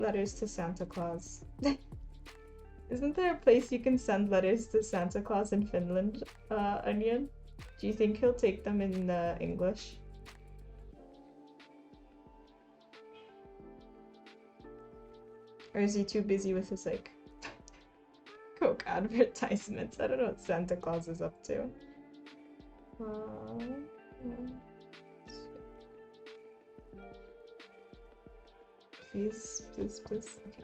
letters to Santa Claus. Isn't there a place you can send letters to Santa Claus in Finland, Onion? Do you think he'll take them in English? Or is he too busy with his, like, Coke advertisements? I don't know what Santa Claus is up to. Please. Okay.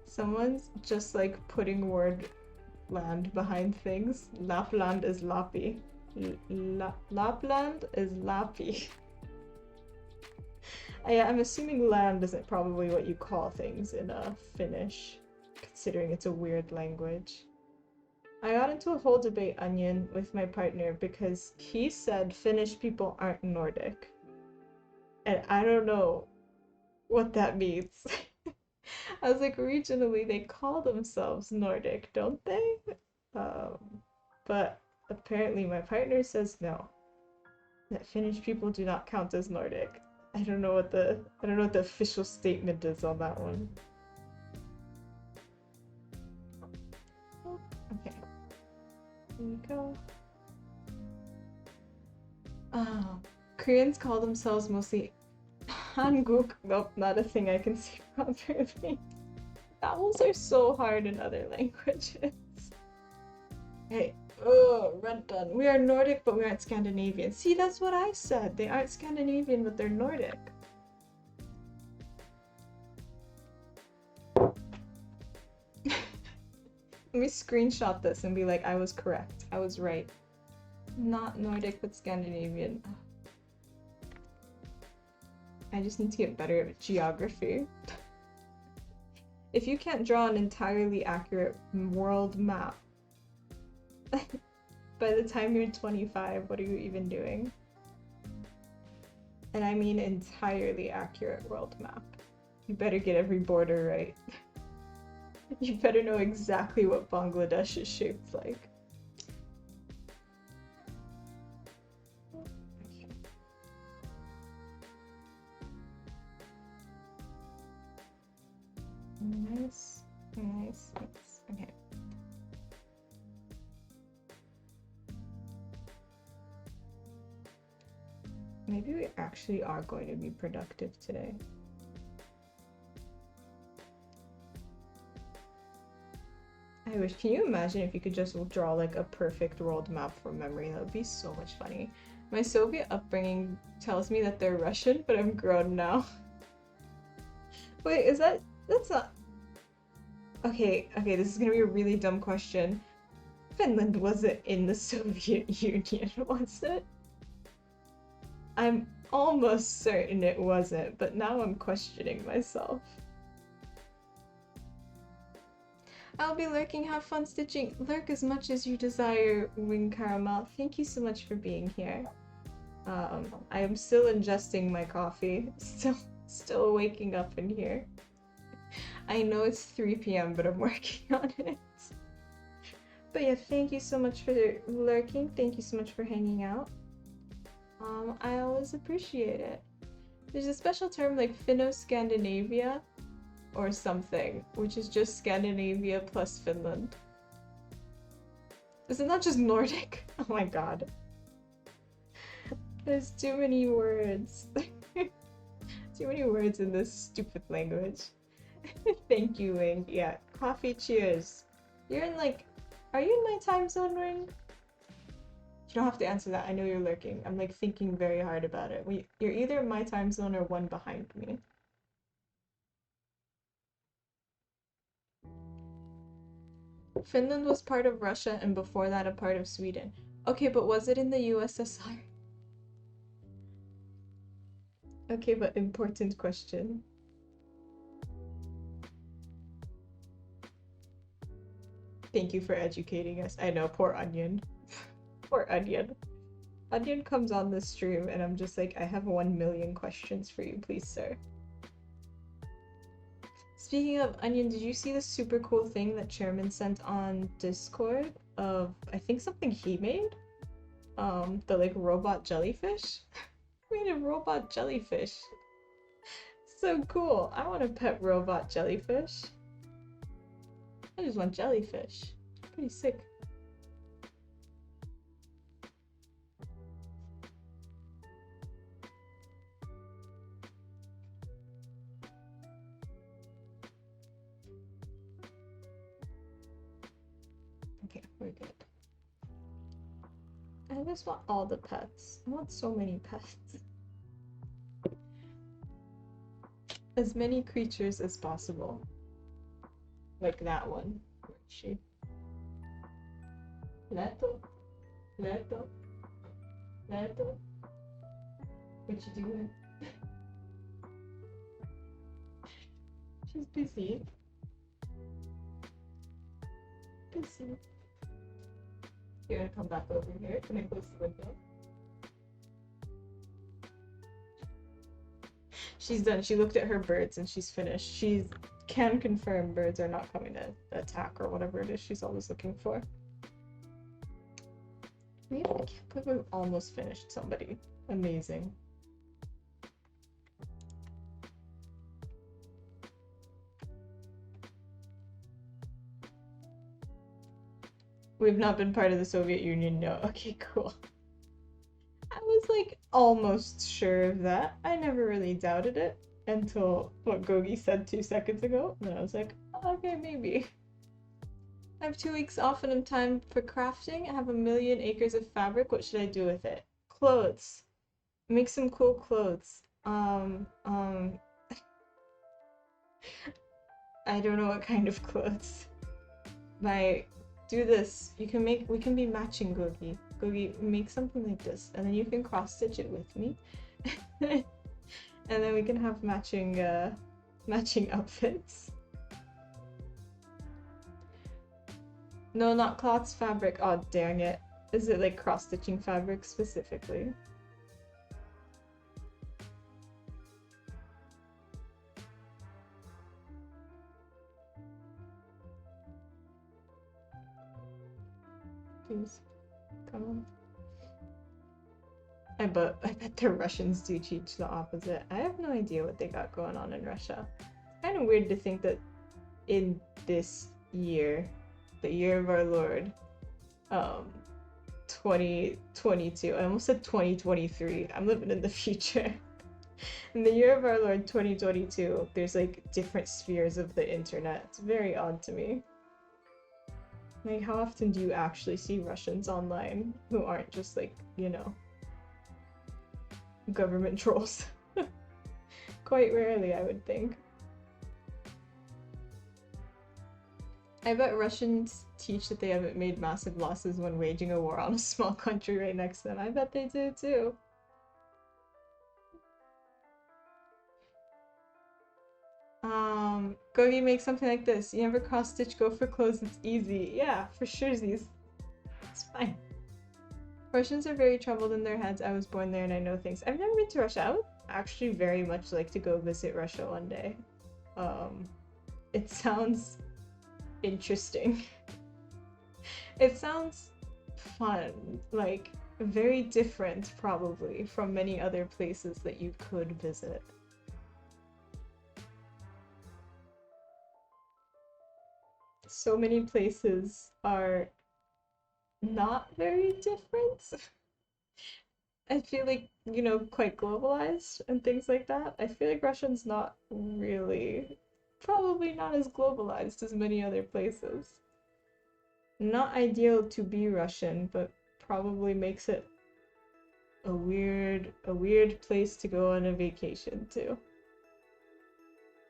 Someone's just like putting word land behind things. Lapland is Lapi. Lapland is Lapi. Yeah, I'm assuming land isn't probably what you call things in Finnish, considering it's a weird language. I got into a whole debate, Onion, with my partner because he said Finnish people aren't Nordic. And I don't know what that means. I was like, regionally, they call themselves Nordic, don't they? But apparently my partner says no. That Finnish people do not count as Nordic. I don't know what the official statement is on that one. Okay. Here we go. Koreans call themselves mostly Hanguk. Nope, not a thing I can see properly. Vowels are so hard in other languages. Hey, red done. We are Nordic, but we aren't Scandinavian. See, that's what I said. They aren't Scandinavian, but they're Nordic. Let me screenshot this and be like, I was correct. I was right. Not Nordic, but Scandinavian. I just need to get better at geography. If you can't draw an entirely accurate world map, by the time you're 25, what are you even doing? And I mean entirely accurate world map. You better get every border right. You better know exactly what Bangladesh is shaped like. Nice. Okay. Maybe we actually are going to be productive today. I wish. Can you imagine if you could just draw like a perfect world map from memory? That would be so much funny. My Soviet upbringing tells me that they're Russian, but I'm grown now. Wait, that's not... Okay, this is gonna be a really dumb question. Finland wasn't in the Soviet Union, was it? I'm almost certain it wasn't, but now I'm questioning myself. I'll be lurking, have fun stitching. Lurk as much as you desire, Wing Caramel. Thank you so much for being here. I am still ingesting my coffee. Still waking up in here. I know it's 3 p.m, but I'm working on it. But yeah, thank you so much for lurking. Thank you so much for hanging out. I always appreciate it. There's a special term like Finno-Scandinavia or something, which is just Scandinavia plus Finland. Isn't that just Nordic? Oh my god. There's too many words. Too many words in this stupid language. Thank you, Wing. Yeah, coffee cheers. You're in like... Are you in my time zone, Wing? You don't have to answer that. I know you're lurking. I'm like thinking very hard about it. You're either in my time zone or one behind me. Finland was part of Russia and before that a part of Sweden. Okay, but was it in the USSR? Okay, but important question. Thank you for educating us. I know, poor Onion. Poor Onion. Onion comes on the stream and I'm just like, I have 1 million questions for you, please, sir. Speaking of Onion, did you see the super cool thing that Chairman sent on Discord of, I think, something he made? the like robot jellyfish. We made a robot jellyfish. So cool. I want a pet robot jellyfish. I just want jellyfish. Pretty sick. Okay, we're good. I just want all the pets. I want so many pets. As many creatures as possible. Like that one. Where is she? Leto? Leto? Leto? What you doing? She's busy. Busy. You're gonna come back over here. Can I close the window? She's done. She looked at her birds and she's finished. She can confirm birds are not coming to attack or whatever it is she's always looking for. I can't believe we've almost finished somebody. Amazing. We've not been part of the Soviet Union, no. Okay, cool. I was like almost sure of that. I never really doubted it until what Gogi said 2 seconds ago. And then I was like, okay, maybe. I have 2 weeks off and I'm time for crafting. I have 1,000,000 acres of fabric. What should I do with it? Clothes. Make some cool clothes. I don't know what kind of clothes. Do this. We can be matching, Gogi. Gogi, make something like this, and then you can cross stitch it with me. And then we can have matching outfits. No, not cloths, fabric. Oh, dang it. Is it like cross stitching fabric specifically? Please, come on. I bet the Russians do teach the opposite. I have no idea what they got going on in Russia. It's kind of weird to think that in this year, the year of our Lord, 2022, I almost said 2023. I'm living in the future. In the year of our Lord 2022, there's like different spheres of the internet. It's very odd to me. Like, how often do you actually see Russians online who aren't just like, you know, government trolls? Quite rarely, I would think. I bet Russians teach that they haven't made massive losses when waging a war on a small country right next to them. I bet they do too. Gogi make something like this. You never cross stitch, go for clothes, it's easy. Yeah, for sure, Z's. It's fine. Russians are very troubled in their heads. I was born there and I know things. I've never been to Russia. I would actually very much like to go visit Russia one day. It sounds interesting. It sounds fun, like very different probably from many other places that you could visit. So many places are not very different. I feel like, you know, quite globalized and things like that. I feel like Russia's not really, probably not as globalized as many other places. Not ideal to be Russian, but probably makes it a weird place to go on a vacation to.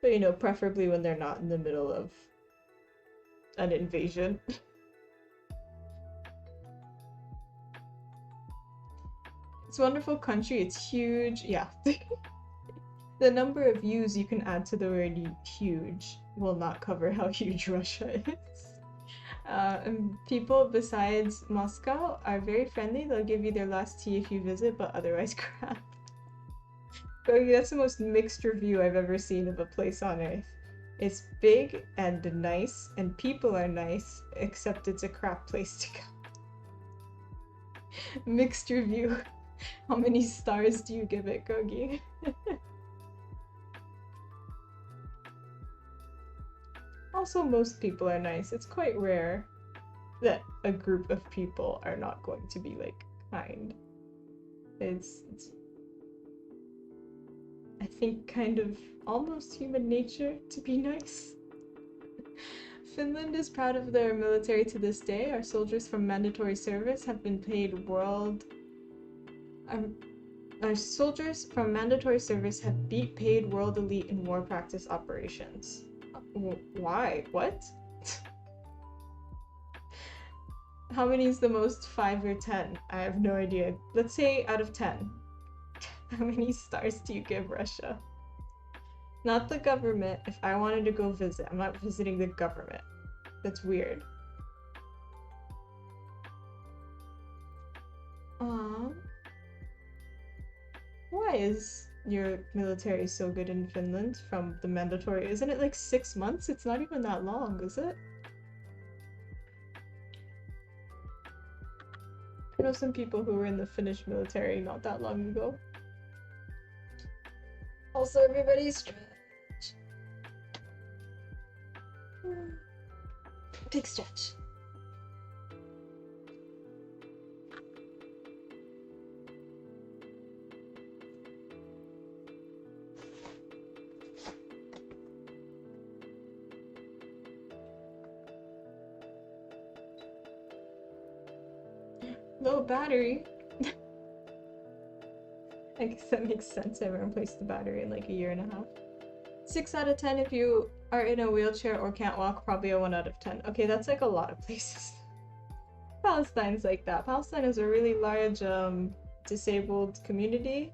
But you know, preferably when they're not in the middle of an invasion. It's a wonderful country, it's huge. Yeah. The number of U's you can add to the word huge will not cover how huge Russia is. And people besides Moscow are very friendly. They'll give you their last tea if you visit, but otherwise crap. But that's the most mixed review I've ever seen of a place on Earth. It's big and nice, and people are nice, except it's a crap place to go. Mixed review. How many stars do you give it, Gogi? Also, most people are nice. It's quite rare that a group of people are not going to be like kind. It's I think kind of almost human nature to be nice. Finland is proud of their military to this day. Our soldiers from mandatory service have been paid our soldiers from mandatory service have beat paid world elite in war practice operations. Why? What? How many is the most? 5 or 10? I have no idea. Let's say out of 10. How many stars do you give Russia? Not the government. If I wanted to go visit, I'm not visiting the government. That's weird. Why is your military so good in Finland from the mandatory? Isn't it like 6 months? It's not even that long, is it? I know some people who were in the Finnish military not that long ago. Also, everybody stretch. Big stretch. Low battery. I guess that makes sense. I haven't replaced the battery in like a year and a half. 6 out of 10 if you are in a wheelchair or can't walk, probably a 1 out of 10. Okay, that's like a lot of places. Palestine's like that. Palestine is a really large disabled community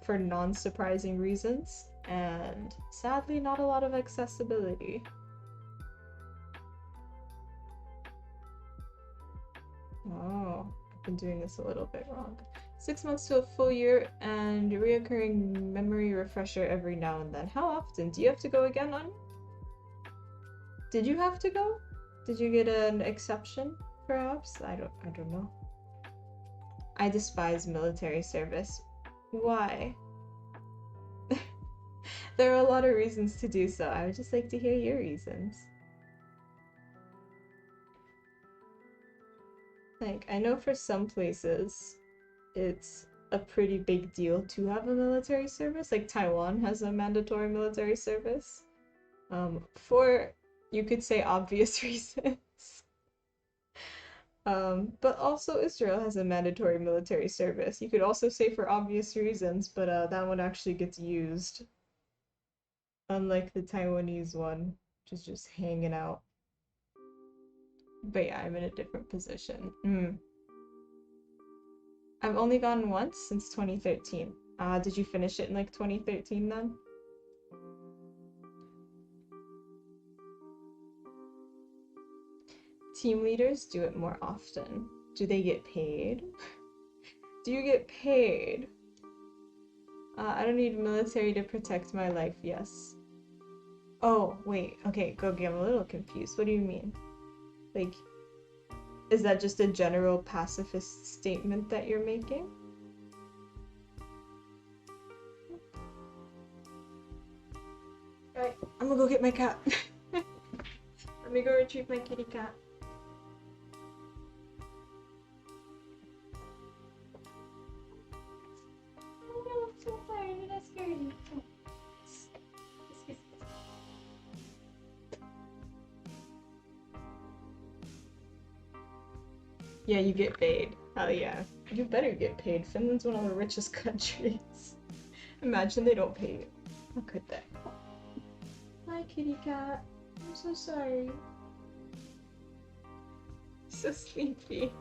for non-surprising reasons, and sadly not a lot of accessibility. Oh, I've been doing this a little bit wrong. 6 months to a full year and reoccurring memory refresher every now and then. How often? Do you have to go again, Anya? Did you have to go? Did you get an exception, perhaps? I don't know. I despise military service. Why? There are a lot of reasons to do so. I would just like to hear your reasons. Like, I know for some places, it's a pretty big deal to have a military service. Like, Taiwan has a mandatory military service. For, you could say, obvious reasons. But also Israel has a mandatory military service. You could also say for obvious reasons, but that one actually gets used. Unlike the Taiwanese one, which is just hanging out. But yeah, I'm in a different position. I've only gone once since 2013. Did you finish it in like 2013 then? Team leaders do it more often. Do they get paid? Do you get paid? I don't need military to protect my life, yes. Oh, wait, okay, Gogi, I'm a little confused. What do you mean? Like, is that just a general pacifist statement that you're making? Alright, I'm gonna go get my cat. Let me go retrieve my kitty cat. Oh no, I'm so sorry, did I scare you? Oh. Yeah, you get paid. Hell yeah. You better get paid. Finland's one of the richest countries. Imagine they don't pay you. How could they? Hi, kitty cat. I'm so sorry. So sleepy.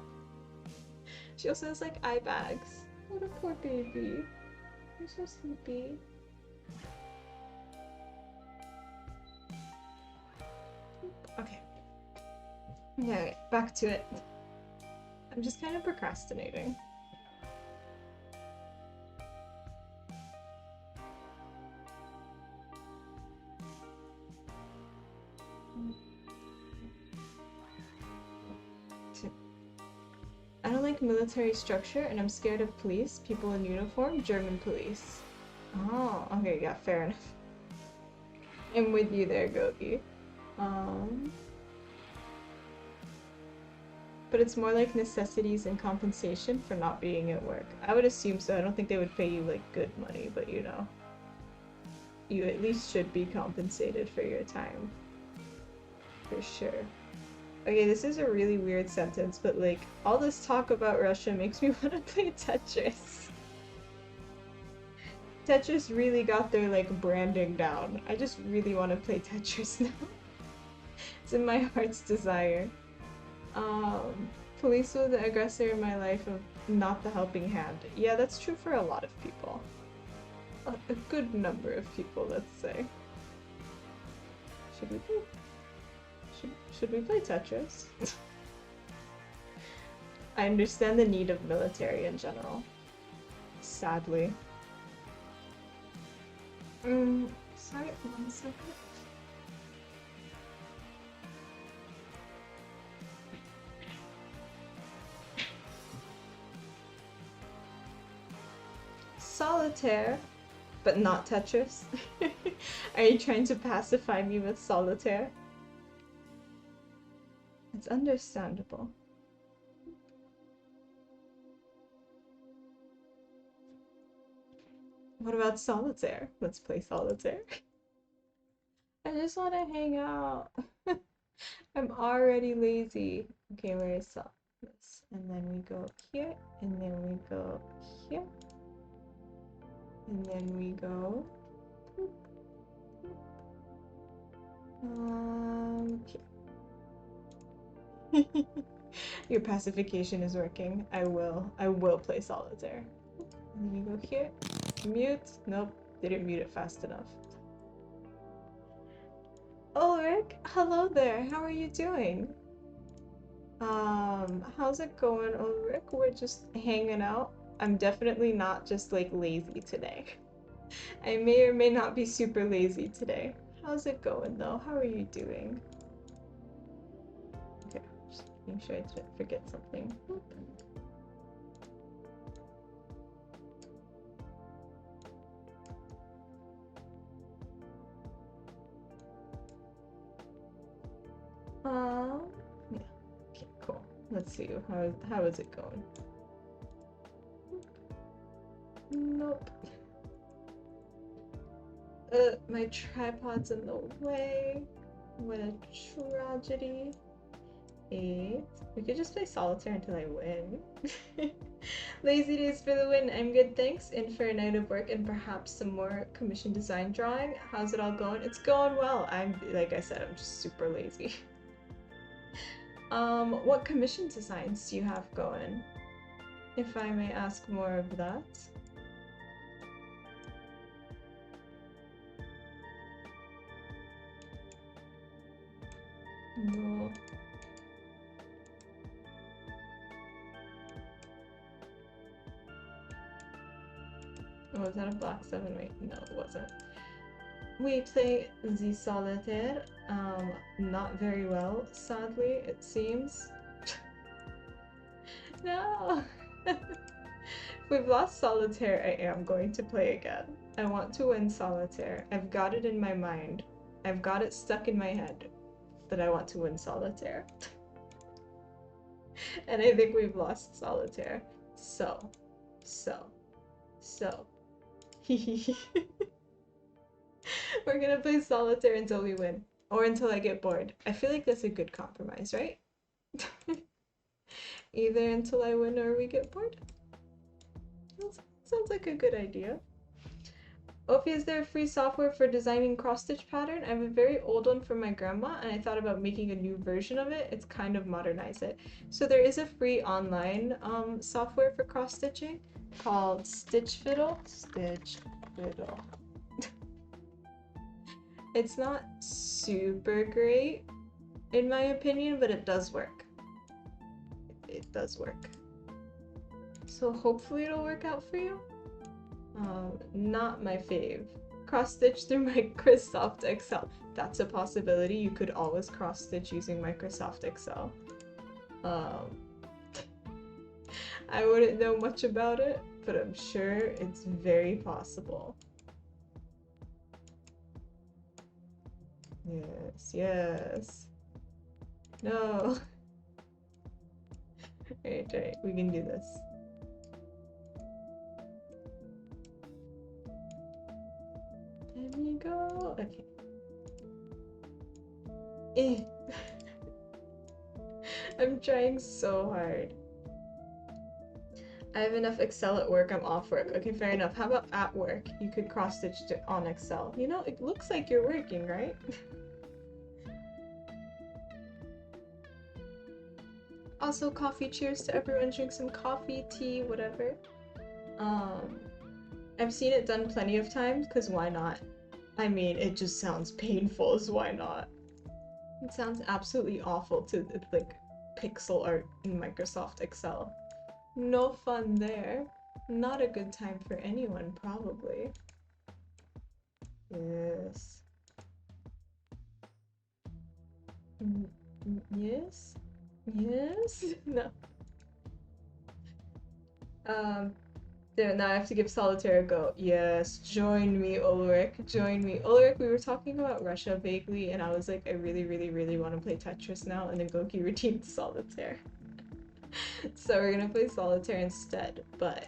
She also has like eye bags. What a poor baby. You're so sleepy. Okay. Okay, back to it. I'm just kind of procrastinating. like military structure and I'm scared of police, people in uniform, German police. Oh, okay, yeah, fair enough. I'm with you there, Gogi. But it's more like necessities and compensation for not being at work. I would assume so. I don't think they would pay you like good money, but you know. You at least should be compensated for your time. For sure. Okay, this is a really weird sentence, but like, all this talk about Russia makes me want to play Tetris. Tetris really got their like branding down. I just really want to play Tetris now. It's in my heart's desire. Police were the aggressor in my life of not the helping hand. Yeah, that's true for a lot of people. A good number of people, let's say. Should we play? Should we play Tetris? I understand the need of military in general. Sadly. Sorry, 1 second. Solitaire, but not Tetris. Are you trying to pacify me with solitaire? It's understandable. What about solitaire? Let's play solitaire. I just want to hang out. I'm already lazy. Okay, where is this? And then we go here, and then we go here. And then we go here. Your pacification is working. I will play solitaire. And then you go here. Mute. Nope, didn't mute it fast enough. Ulrich, hello there. How are you doing? How's it going, Ulrich? We're just hanging out. I'm definitely not just like lazy today. I may or may not be super lazy today. How's it going though? How are you doing? Okay, just making sure I didn't forget something. Yeah. Okay, cool. Let's see. How is it going? Nope. My tripod's in the way. What a tragedy. 8. We could just play solitaire until I win. Lazy days for the win. I'm good, thanks. In for a night of work and perhaps some more commission design drawing. How's it all going? It's going well. Like I said, I'm just super lazy. What commission designs do you have going? If I may ask more of that. No. Oh, was that a black 7? Wait, no, it wasn't. We play the solitaire, not very well, sadly, it seems. No! If we've lost solitaire, I am going to play again. I want to win solitaire. I've got it in my mind. I've got it stuck in my head that I want to win solitaire. And I think we've lost solitaire. So. We're gonna play solitaire until we win. Or until I get bored. I feel like that's a good compromise, right? Either until I win or we get bored. Sounds like a good idea. Ophi, is there free software for designing cross-stitch pattern? I have a very old one from my grandma and I thought about making a new version of it. It's kind of modernize it. So there is a free online software for cross-stitching called Stitch Fiddle. Stitch Fiddle. It's not super great in my opinion, but it does work. It does work. So hopefully it'll work out for you. Not my fave. Cross-stitch through Microsoft Excel. That's a possibility. You could always cross-stitch using Microsoft Excel. I wouldn't know much about it, but I'm sure it's very possible. Yes, yes. No. Right, we can do this. There we go. Okay. Eh. I'm trying so hard. I have enough Excel at work, I'm off work. Okay, fair enough. How about at work? You could cross-stitch on Excel. You know, it looks like you're working, right? Also, coffee. Cheers to everyone. Drink some coffee, tea, whatever. Um, I've seen it done plenty of times, because why not? I mean, it just sounds painful, so why not? It sounds absolutely awful to, like, pixel art in Microsoft Excel. No fun there. Not a good time for anyone, probably. Yes. Yes? Yes? No. Um, There, now I have to give Solitaire a go. Yes, join me, Ulrich. Join me. Ulrich, we were talking about Russia vaguely, and I was like, I really, really, really want to play Tetris now, and then Goki redeemed Solitaire. So we're gonna play Solitaire instead, but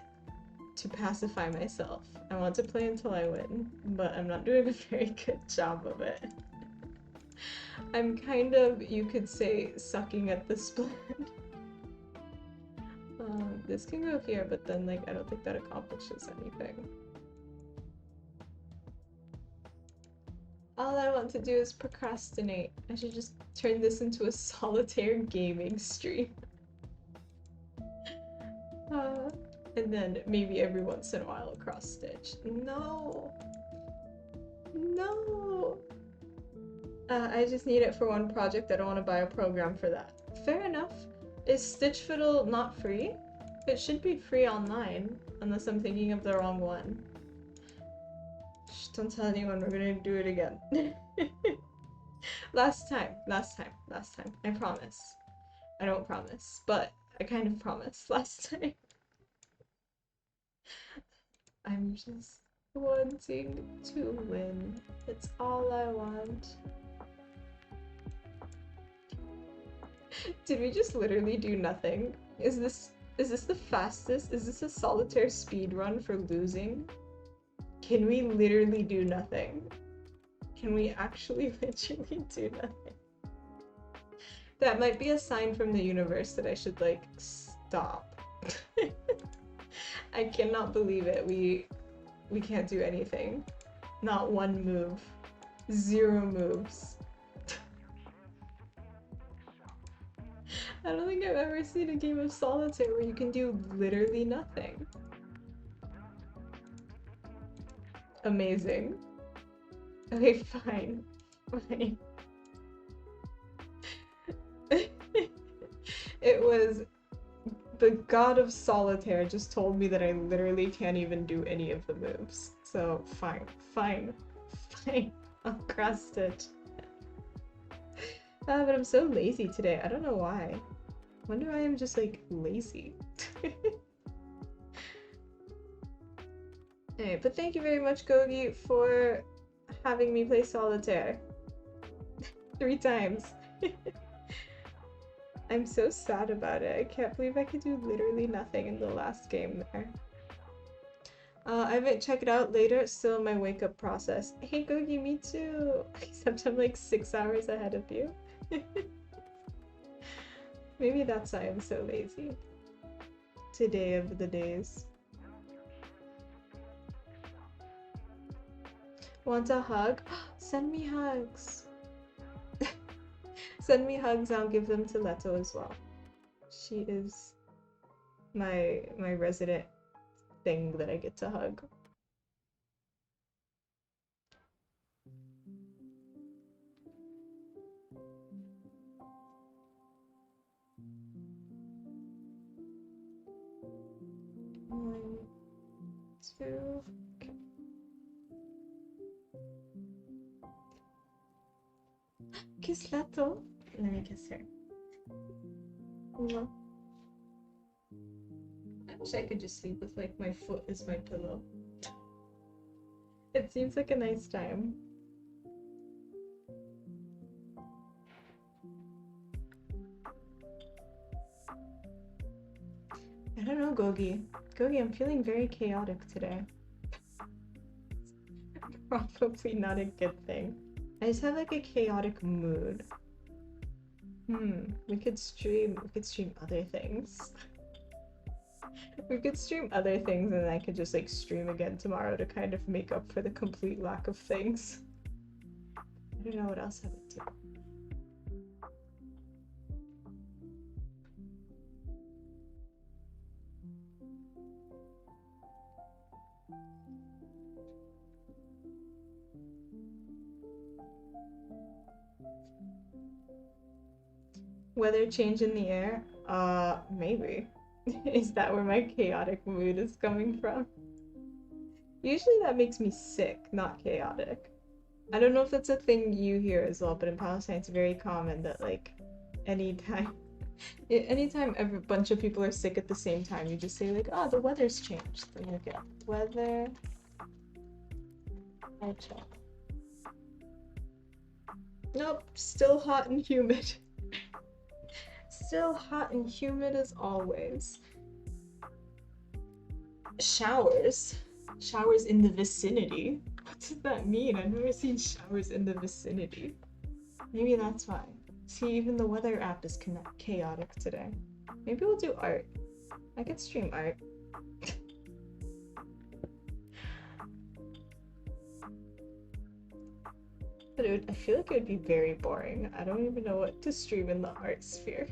to pacify myself. I want to play until I win, but I'm not doing a very good job of it. I'm kind of, you could say, sucking at the split. This can go here, but then, like, I don't think that accomplishes anything. All I want to do is procrastinate. I should just turn this into a solitaire gaming stream. Uh, and then maybe every once in a while a cross stitch. No! No! I just need it for one project. I don't want to buy a program for that. Fair enough. Is Stitch Fiddle not free? It should be free online, unless I'm thinking of the wrong one. Shh, don't tell anyone, we're gonna do it again. Last time. I promise. I don't promise, but I kind of promised last time. I'm just wanting to win. It's all I want. Did we just literally do nothing? Is this the fastest? Is this a solitaire speed run for losing? Can we literally do nothing? Can we actually literally do nothing? That might be a sign from the universe that I should, like, stop. I cannot believe it. We can't do anything. Not one move. 0 moves. I don't think I've ever seen a game of solitaire where you can do literally nothing. Amazing. Okay, fine. Fine. It was the god of solitaire just told me that I literally can't even do any of the moves. So fine. I'll cross stitch. But I'm so lazy today. I don't know why. Wonder why I'm just, like, lazy. Alright, but thank you very much, Gogi, for having me play solitaire. 3 times. I'm so sad about it. I can't believe I could do literally nothing in the last game there. I might check it out later. It's still in my wake-up process. Hey, Gogi, me too! Except I'm like 6 hours ahead of you. Maybe that's why I'm so lazy. Today of the days. Want a hug? Send me hugs! Send me hugs, I'll give them to Leto as well. She is my resident thing that I get to hug. One, 2, okay. Kiss Leto. Let me kiss her. Mwah. Wish I could just sleep with like my foot as my pillow. It seems like a nice time. I don't know, Gogi. Gogi, I'm feeling very chaotic today. Probably not a good thing. I just have like a chaotic mood. We could stream other things. We could stream other things and then I could just like stream again tomorrow to kind of make up for the complete lack of things. I don't know what else I would do. Weather change in the air? Maybe. Is that where my chaotic mood is coming from? Usually that makes me sick, not chaotic. I don't know if that's a thing you hear as well, but in Palestine it's very common that like anytime a bunch of people are sick at the same time, you just say like, oh, the weather's changed. Then you look at weather. I check. Nope, still hot and humid. Still hot and humid as always. Showers. Showers in the vicinity. What does that mean? I've never seen showers in the vicinity. Maybe that's why. See, even the weather app is chaotic today. Maybe we'll do art. I could stream art. But I feel like it would be very boring. I don't even know what to stream in the art sphere.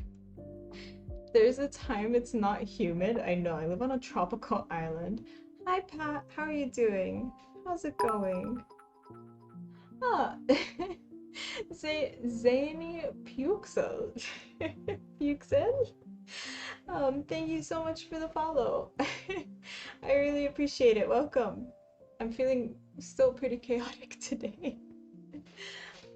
There's a time it's not humid. I know, I live on a tropical island. Hi Pat, how are you doing? How's it going? Ah, Zany Puxel. Puxel? Thank you so much for the follow. I really appreciate it. Welcome. I'm feeling still pretty chaotic today.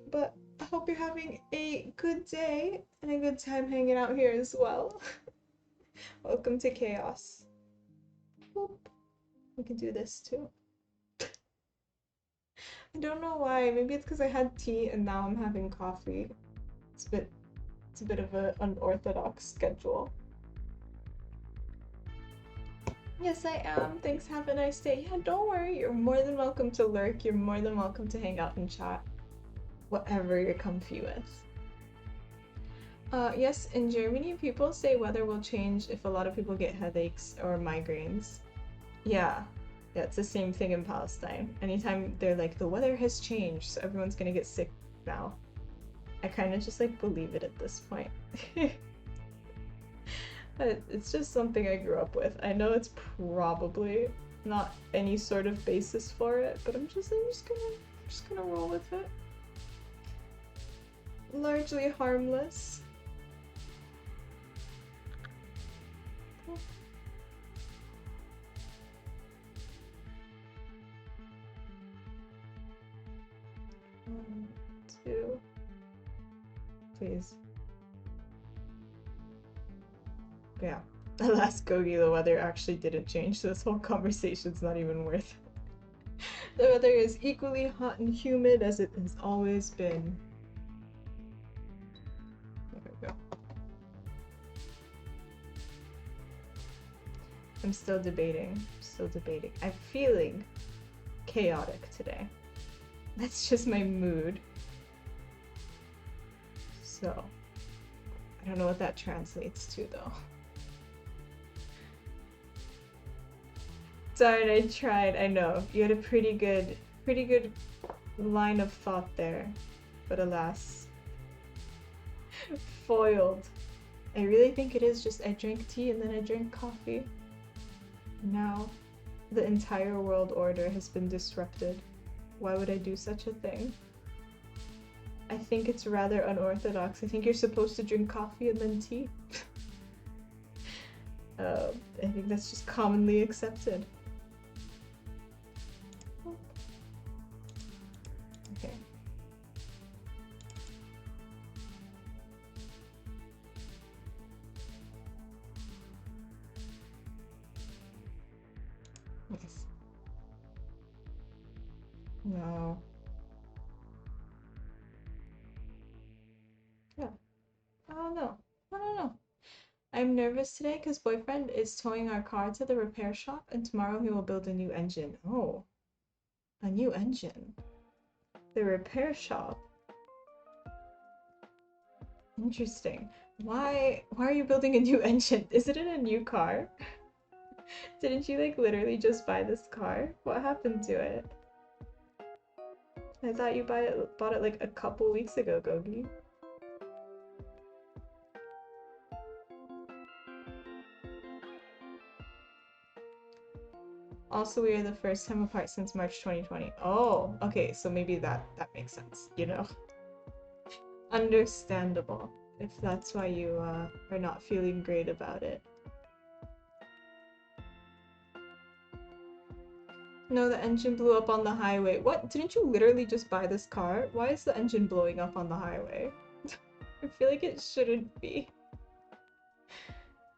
But I hope you're having a good day and a good time hanging out here as well. Welcome to chaos. Boop. We can do this too. I don't know why. Maybe it's because I had tea and now I'm having coffee. It's a bit of an unorthodox schedule. Yes, I am. Thanks. Have a nice day. Yeah, don't worry. You're more than welcome to lurk. You're more than welcome to hang out and chat. Whatever you're comfy with. Yes, in Germany, people say weather will change if a lot of people get headaches or migraines. Yeah, it's the same thing in Palestine. Anytime they're like, the weather has changed, so everyone's gonna get sick now. I kind of just like believe it at this point. It's just something I grew up with. I know it's probably not any sort of basis for it, but I'm just gonna roll with it. Largely harmless. 1, 2. Please. Yeah. Alas, Gogi, the weather actually didn't change, so this whole conversation's not even worth it. The weather is equally hot and humid as it has always been. There we go. I'm still debating. I'm feeling chaotic today. That's just my mood. So, I don't know what that translates to though. Sorry, I tried. I know. You had a pretty good line of thought there. But alas. Foiled. I really think it is just I drank tea and then I drank coffee. Now, the entire world order has been disrupted. Why would I do such a thing? I think it's rather unorthodox. I think you're supposed to drink coffee and then tea. I think that's just commonly accepted. Okay. No. Yeah. I don't know. I don't know. I'm nervous today because boyfriend is towing our car to the repair shop and tomorrow he will build a new engine. Oh, a new engine. The repair shop. Interesting. Why are you building a new engine? Is it in a new car? Didn't you like literally just buy this car? What happened to it? I thought you bought it like a couple weeks ago, Gogi. Also, we are the first time apart since March 2020. Oh, okay, so maybe that makes sense, you know? Understandable, if that's why you are not feeling great about it. No, the engine blew up on the highway. What? Didn't you literally just buy this car? Why is the engine blowing up on the highway? I feel like it shouldn't be.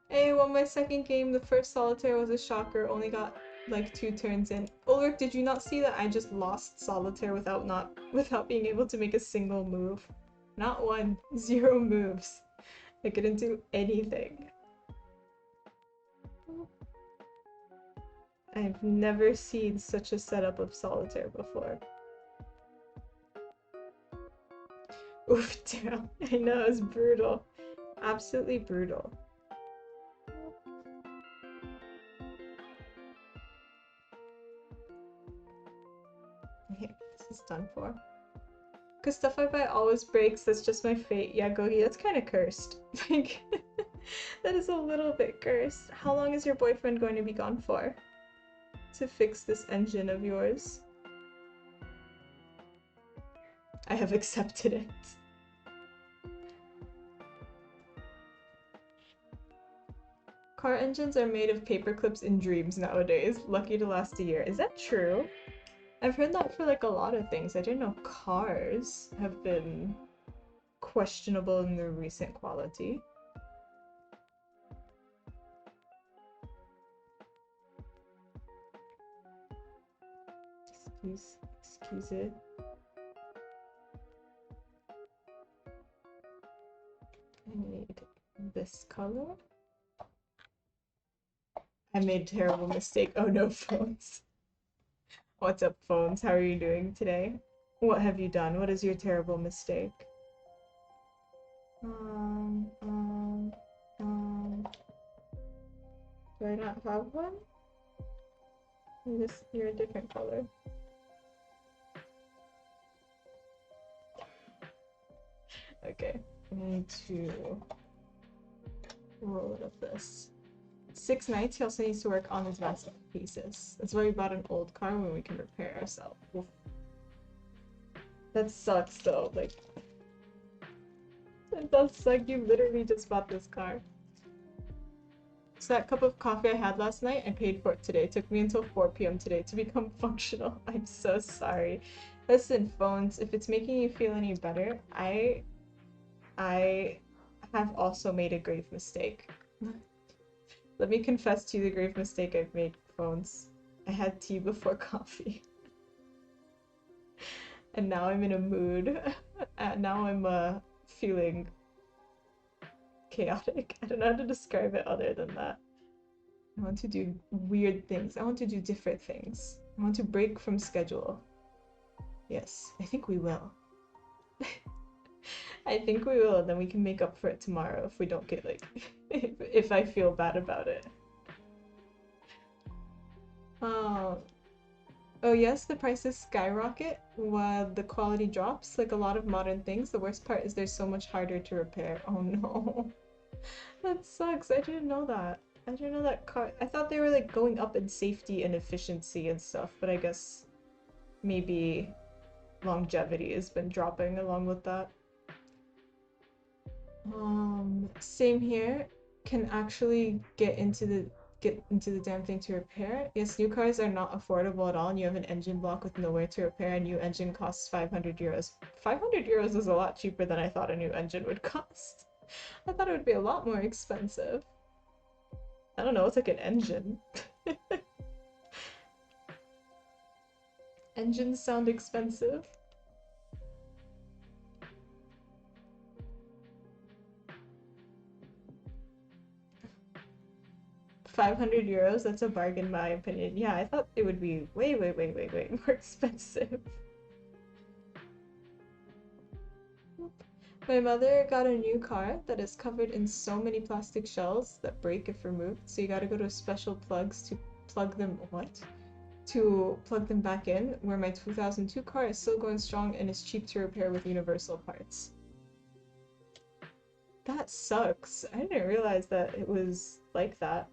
Hey, won my second game. The first solitaire was a shocker. Only got like 2 turns in. Ulrich, did you not see that I just lost solitaire without being able to make a single move? Not one. 0 moves. I couldn't do anything. I've never seen such a setup of solitaire before. Oof, damn. I know, it's brutal. Absolutely brutal. Okay, this is done for. Because stuff I buy always breaks, that's just my fate. Yeah, Gogi, that's kind of cursed. Like, that is a little bit cursed. How long is your boyfriend going to be gone for? To fix this engine of yours? I have accepted it. Car engines are made of paper clips in dreams nowadays. Lucky to last a year. Is that true? I've heard that for like a lot of things. I didn't know cars have been questionable in their recent quality. Excuse it. I need this color. I made a terrible mistake. Oh no, phones. What's up, phones? How are you doing today? What have you done? What is your terrible mistake? Um, um, do I not have one? You're a different color. Okay, I need to roll it up this. 6 nights, he also needs to work on his masterpieces. That's why we bought an old car when we can repair ourselves. That sucks though, like... It does suck, you literally just bought this car. So that cup of coffee I had last night, I paid for it today. It took me until 4 p.m. today to become functional. I'm so sorry. Listen, phones, if it's making you feel any better, I have also made a grave mistake. Let me confess to you the grave mistake I've made, phones. I had tea before coffee. And now I'm in a mood. Now I'm feeling chaotic. I don't know how to describe it other than that. I want to do weird things. I want to do different things. I want to break from schedule. Yes, I think we will. I think we will, and then we can make up for it tomorrow if we don't get like if I feel bad about it. Oh yes, the prices skyrocket while the quality drops, like a lot of modern things. The worst part is they're so much harder to repair. Oh no. That sucks. I didn't know that. I didn't know that car. I thought they were like going up in safety and efficiency and stuff, but I guess maybe longevity has been dropping along with that. Same here. Can actually get into the damn thing to repair. Yes, new cars are not affordable at all, and you have an engine block with nowhere to repair. A new engine costs 500 euros. 500 euros is a lot cheaper than I thought a new engine would cost. I thought it would be a lot more expensive. I don't know, it's like an engine. Engines sound expensive. 500 euros, that's a bargain in my opinion. Yeah, I thought it would be way, way, way, way, way more expensive. My mother got a new car that is covered in so many plastic shells that break if removed, so you gotta go to special plugs to plug them what? To plug them back in, where my 2002 car is still going strong and is cheap to repair with universal parts. That sucks. I didn't realize that it was like that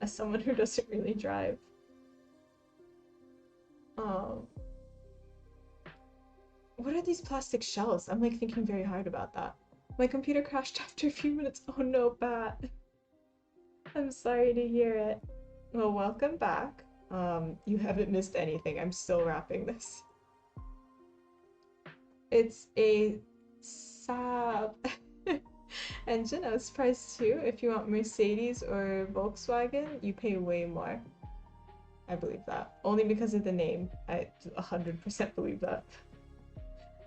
as someone who doesn't really drive. Um, what are these plastic shells? I'm like thinking very hard about that. My computer crashed after a few minutes. Oh no, Bat. I'm sorry to hear it. Well, welcome back. You haven't missed anything. I'm still wrapping this. It's a Saab engine. I was surprised too. If you want Mercedes or Volkswagen, you pay way more. I believe that. Only because of the name. I 100% believe that.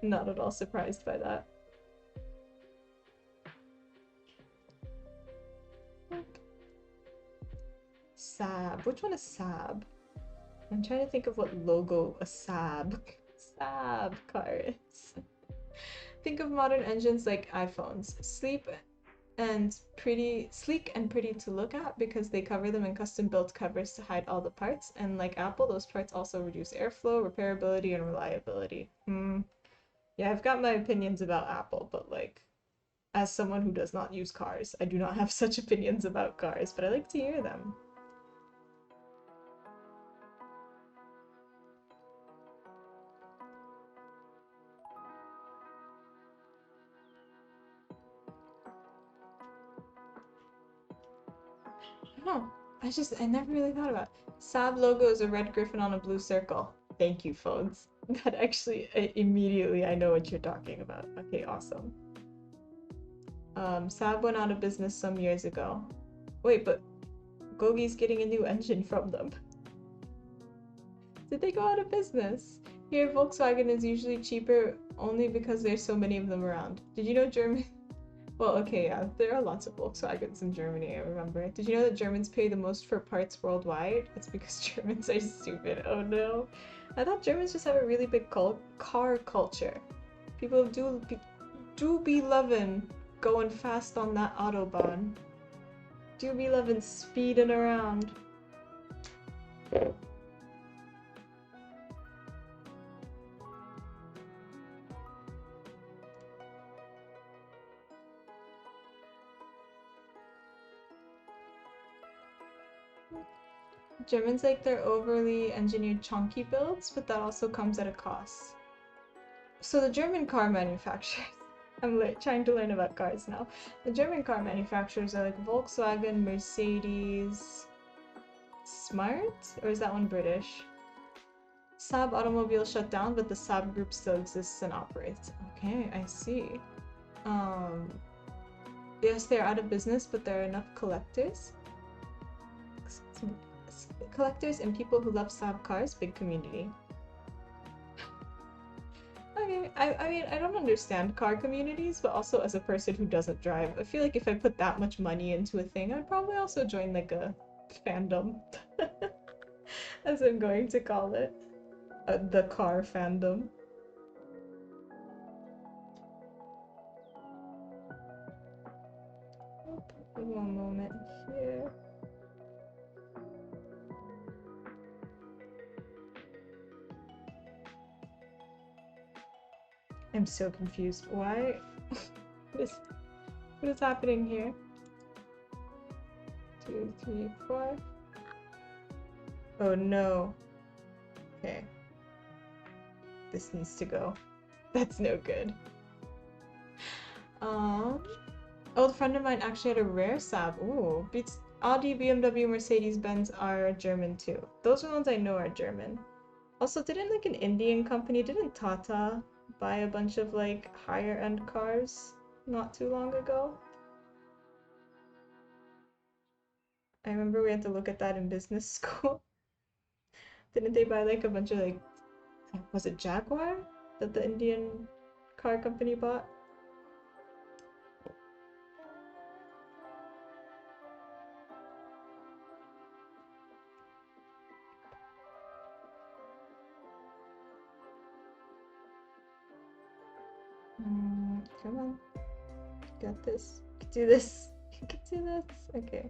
Not at all surprised by that. Saab. Which one is Saab? I'm trying to think of what logo a Saab car is. Think of modern engines like iPhones. Sleek and pretty to look at because they cover them in custom built covers to hide all the parts. And like Apple, those parts also reduce airflow, repairability, and reliability. Yeah, I've got my opinions about Apple, but like as someone who does not use cars, I do not have such opinions about cars, but I like to hear them. Huh. I never really thought about it. Saab logo is a red griffin on a blue circle. Thank you, phones. That actually, immediately I know what you're talking about. Okay, awesome. Saab went out of business some years ago. Wait, but Gogi's getting a new engine from them. Did they go out of business? Here, Volkswagen is usually cheaper only because there's so many of them around. Did you know German? Well, okay, yeah, there are lots of Volkswagens in Germany, I remember. Did you know that Germans pay the most for parts worldwide? It's because Germans are stupid. Oh no. I thought Germans just have a really big car culture. People do be loving going fast on that Autobahn. Do be loving speeding around. Germans like their overly engineered chunky builds, but that also comes at a cost. So the German car manufacturers, I'm trying to learn about cars now. The German car manufacturers are like Volkswagen, Mercedes, Smart? Or is that one British? Saab Automobile shut down, but the Saab group still exists and operates. Okay, I see. Um, yes, they're out of business, but there are enough collectors. Collectors and people who love Saab cars, big community. Okay, I mean, I don't understand car communities, but also as a person who doesn't drive, I feel like if I put that much money into a thing, I'd probably also join like a fandom, as I'm going to call it. The car fandom. One moment here. I'm so confused. Why? What is happening here? 2, 3, 4. Oh no. Okay. This needs to go. That's no good. Old friend of mine actually had a rare Saab. Ooh, beats Audi, BMW, Mercedes-Benz are German too. Those are the ones I know are German. Also, didn't like an Indian company, didn't Tata buy a bunch of like higher end cars not too long ago? I remember we had to look at that in business school. Didn't they buy like a bunch of like Was it Jaguar that the Indian car company bought? Come on. Got this. You can do this. You can do this. Okay.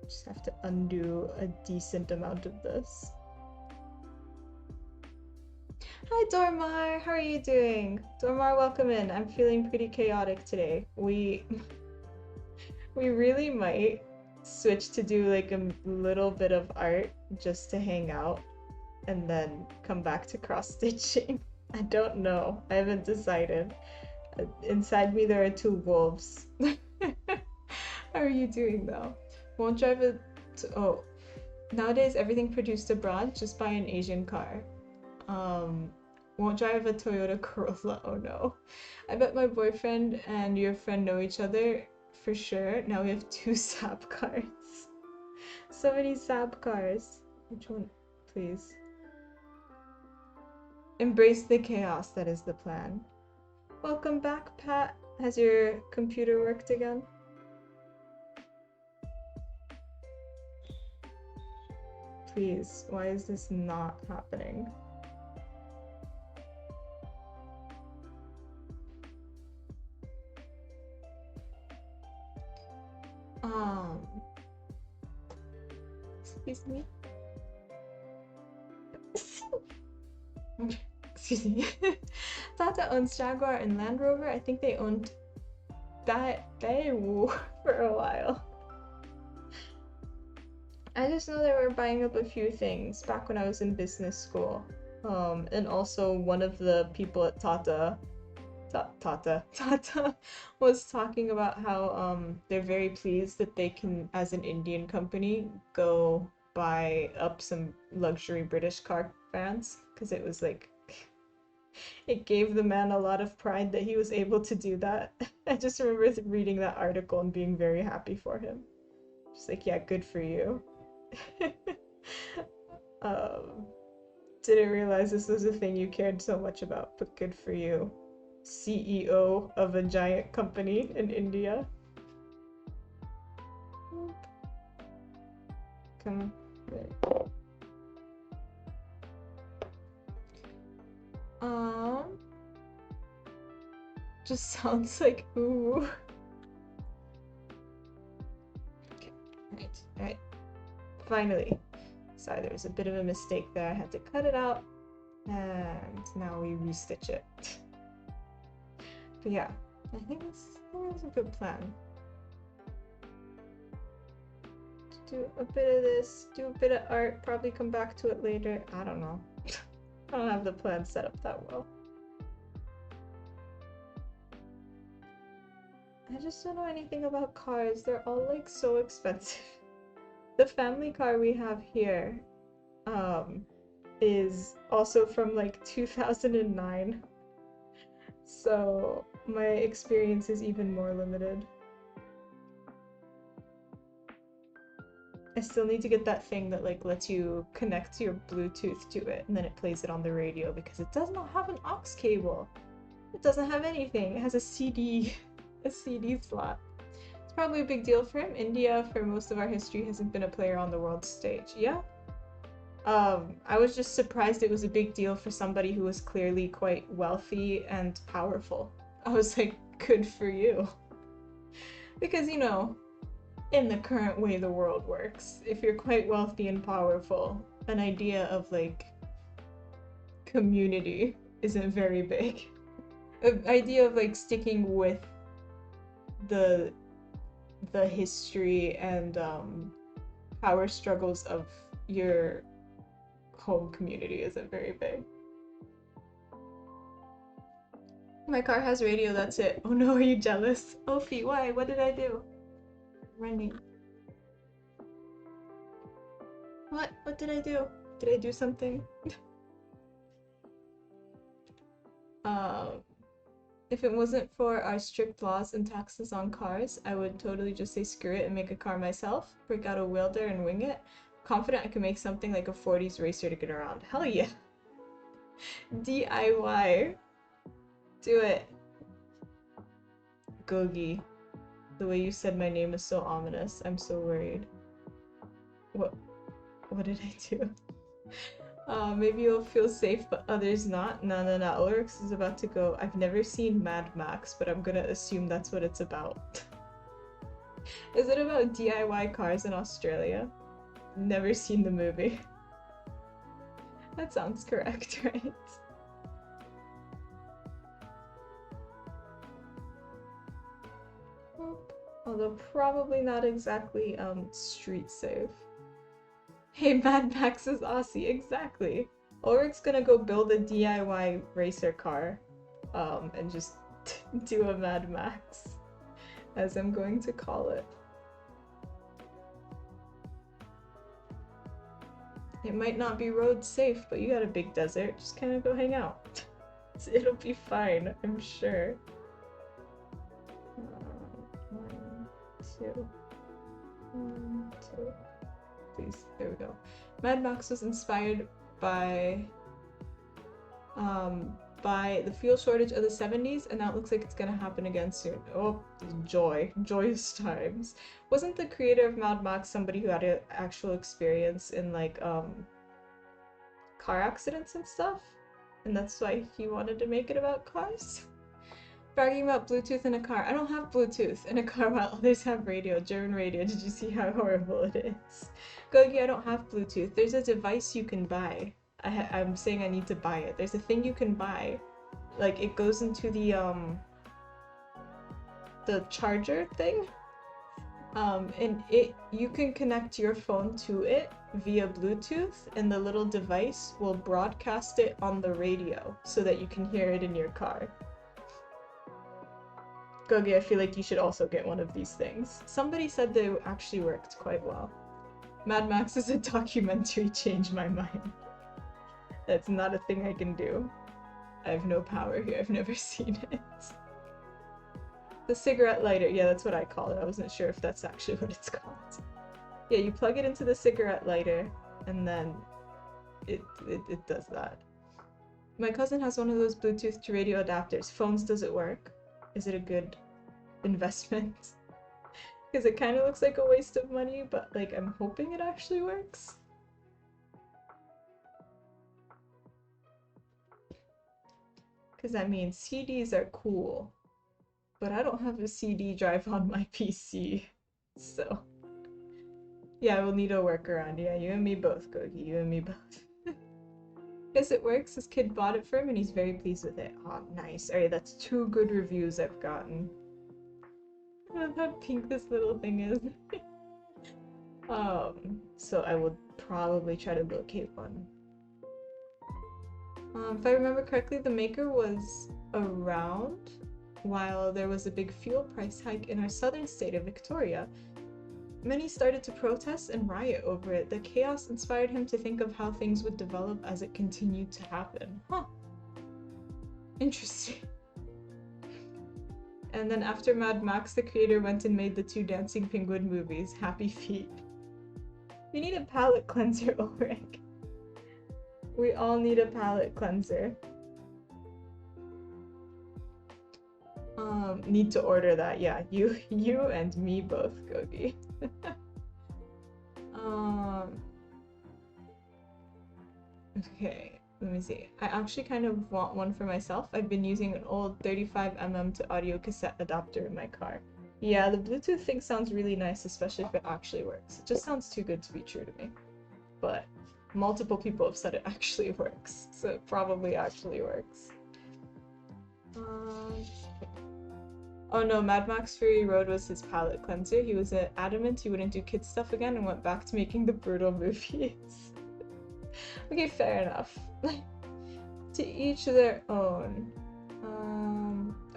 Just have to undo a decent amount of this. Hi Dormar, how are you doing? Dormar, welcome in. I'm feeling pretty chaotic today. We really might switch to do like a little bit of art just to hang out and then come back to cross stitching. I don't know. I haven't decided. Inside me there are two wolves. How are you doing though? Won't drive it to, oh, nowadays everything produced abroad, just buy an Asian car. Won't drive a Toyota Corolla, oh no. I bet my boyfriend and your friend know each other for sure. Now we have two Saab cars. So many Saab cars. Which one, please? Embrace the chaos, that is the plan. Welcome back, Pat. Has your computer worked again? Please, why is this not happening? Excuse me. Excuse me. Tata owns Jaguar and Land Rover. I think they owned Daewoo for a while. I just know they were buying up a few things back when I was in business school. And also one of the people at Tata was talking about how they're very pleased that they can, as an Indian company, go buy up some luxury British car brands, because it was like it gave the man a lot of pride that he was able to do that. I just remember reading that article and being very happy for him. Just like, yeah, good for you. Didn't realize this was a thing you cared so much about, but good for you. CEO of a giant company in India. Come on. Just sounds like ooh. Okay, alright. Finally. Sorry, there was a bit of a mistake there. I had to cut it out. And now we restitch it. But yeah, I think that's a good plan. Do a bit of this, do a bit of art, probably come back to it later. I don't know. I don't have the plan set up that well. I just don't know anything about cars. They're all like so expensive. The family car we have here is also from like 2009. So my experience is even more limited. I still need to get that thing that like lets you connect your Bluetooth to it and then it plays it on the radio, because it does not have an aux cable. It doesn't have anything. It has a CD slot. It's probably a big deal for him. India, for most of our history, hasn't been a player on the world stage. Yeah. I was just surprised it was a big deal for somebody who was clearly quite wealthy and powerful. I was like, good for you. Because, you know, in the current way the world works, if you're quite wealthy and powerful, an idea of like community isn't very big. An idea of like sticking with the history and power struggles of your home community isn't very big. My car has radio, that's it. Oh no, are you jealous? Ophi, why? What did I do? Running. What? What did I do? Did I do something? If it wasn't for our strict laws and taxes on cars, I would totally just say screw it and make a car myself, break out a welder and wing it. Confident I can make something like a 40s racer to get around. Hell yeah. DIY. Do it. Gogi. The way you said my name is so ominous. I'm so worried. What did I do? Maybe you'll feel safe, but others not. No, no, no. Ulrich is about to go. I've never seen Mad Max, but I'm gonna assume that's what it's about. Is it about DIY cars in Australia? Never seen the movie. That sounds correct, right? Although probably not exactly street safe. Hey, Mad Max is Aussie, exactly. Ulrich's gonna go build a DIY racer car, and just do a Mad Max, as I'm going to call it. It might not be road safe, but you got a big desert, just kind of go hang out. It'll be fine, I'm sure. 1, 2. 1, 2. Please, there we go. Mad Max was inspired by the fuel shortage of the 70s, and that looks like it's gonna happen again soon. Oh, joyous times. Wasn't the creator of Mad Max somebody who had an actual experience in like car accidents and stuff? And that's why he wanted to make it about cars? Bragging about Bluetooth in a car. I don't have Bluetooth in a car while others have radio, German radio. Did you see how horrible it is? Gogi, I don't have Bluetooth. There's a device you can buy. I'm saying I need to buy it. There's a thing you can buy. Like, it goes into the charger thing. And you can connect your phone to it via Bluetooth, and the little device will broadcast it on the radio so that you can hear it in your car. Gogi, I feel like you should also get one of these things. Somebody said they actually worked quite well. Mad Max is a documentary, changed my mind. That's not a thing I can do. I have no power here, I've never seen it. The cigarette lighter, yeah, that's what I call it. I wasn't sure if that's actually what it's called. Yeah, you plug it into the cigarette lighter, and then it does that. My cousin has one of those Bluetooth to radio adapters. Phones, does it work? Is it a good investment? Because it kind of looks like a waste of money, but like I'm hoping it actually works. Because I mean, CDs are cool, but I don't have a CD drive on my PC, so yeah, I will need a workaround. Yeah, you and me both, Gogi, you and me both. Yes, it works. This kid bought it for him and he's very pleased with it. Oh, nice. Alright, that's 2 good reviews I've gotten. Look how pink this little thing is. So I will probably try to locate one. If I remember correctly, the maker was around while there was a big fuel price hike in our southern state of Victoria. Many started to protest and riot over it. The chaos inspired him to think of how things would develop as it continued to happen. Huh. Interesting. And then after Mad Max, the creator went and made the 2 Dancing Penguin movies. Happy feet. We need a palate cleanser, Ulrich. We all need a palate cleanser. Need to order that. Yeah, you and me both, Gogi. Okay, let me see. I actually kind of want one for myself. I've been using an old 35mm to audio cassette adapter in my car. Yeah, the Bluetooth thing sounds really nice, especially if it actually works. It just sounds too good to be true to me. But multiple people have said it actually works, so it probably actually works. Oh no, Mad Max Fury Road was his palate cleanser. He was adamant he wouldn't do kid stuff again and went back to making the brutal movies. Okay, fair enough. To each their own.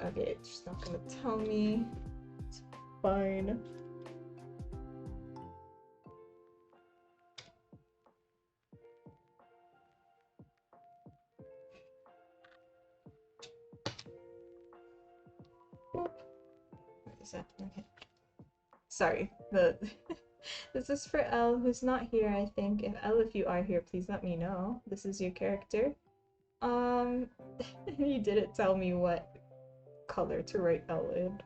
Okay, it's just not gonna tell me. It's fine. What is that? Okay. Sorry, the This is for Elle, who's not here, I think. If Elle, if you are here, please let me know. This is your character. Um, you didn't tell me what color to write Elle in.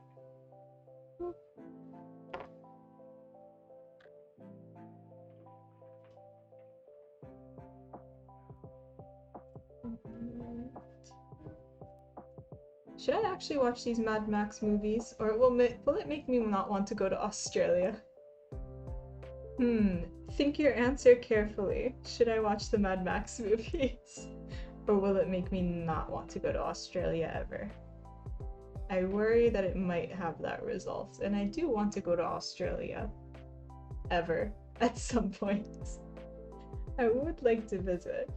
Should I actually watch these Mad Max movies, or will it make me not want to go to Australia? Think your answer carefully. Should I watch the Mad Max movies? Or will it make me not want to go to Australia ever? I worry that it might have that result, and I do want to go to Australia. Ever. At some point. I would like to visit.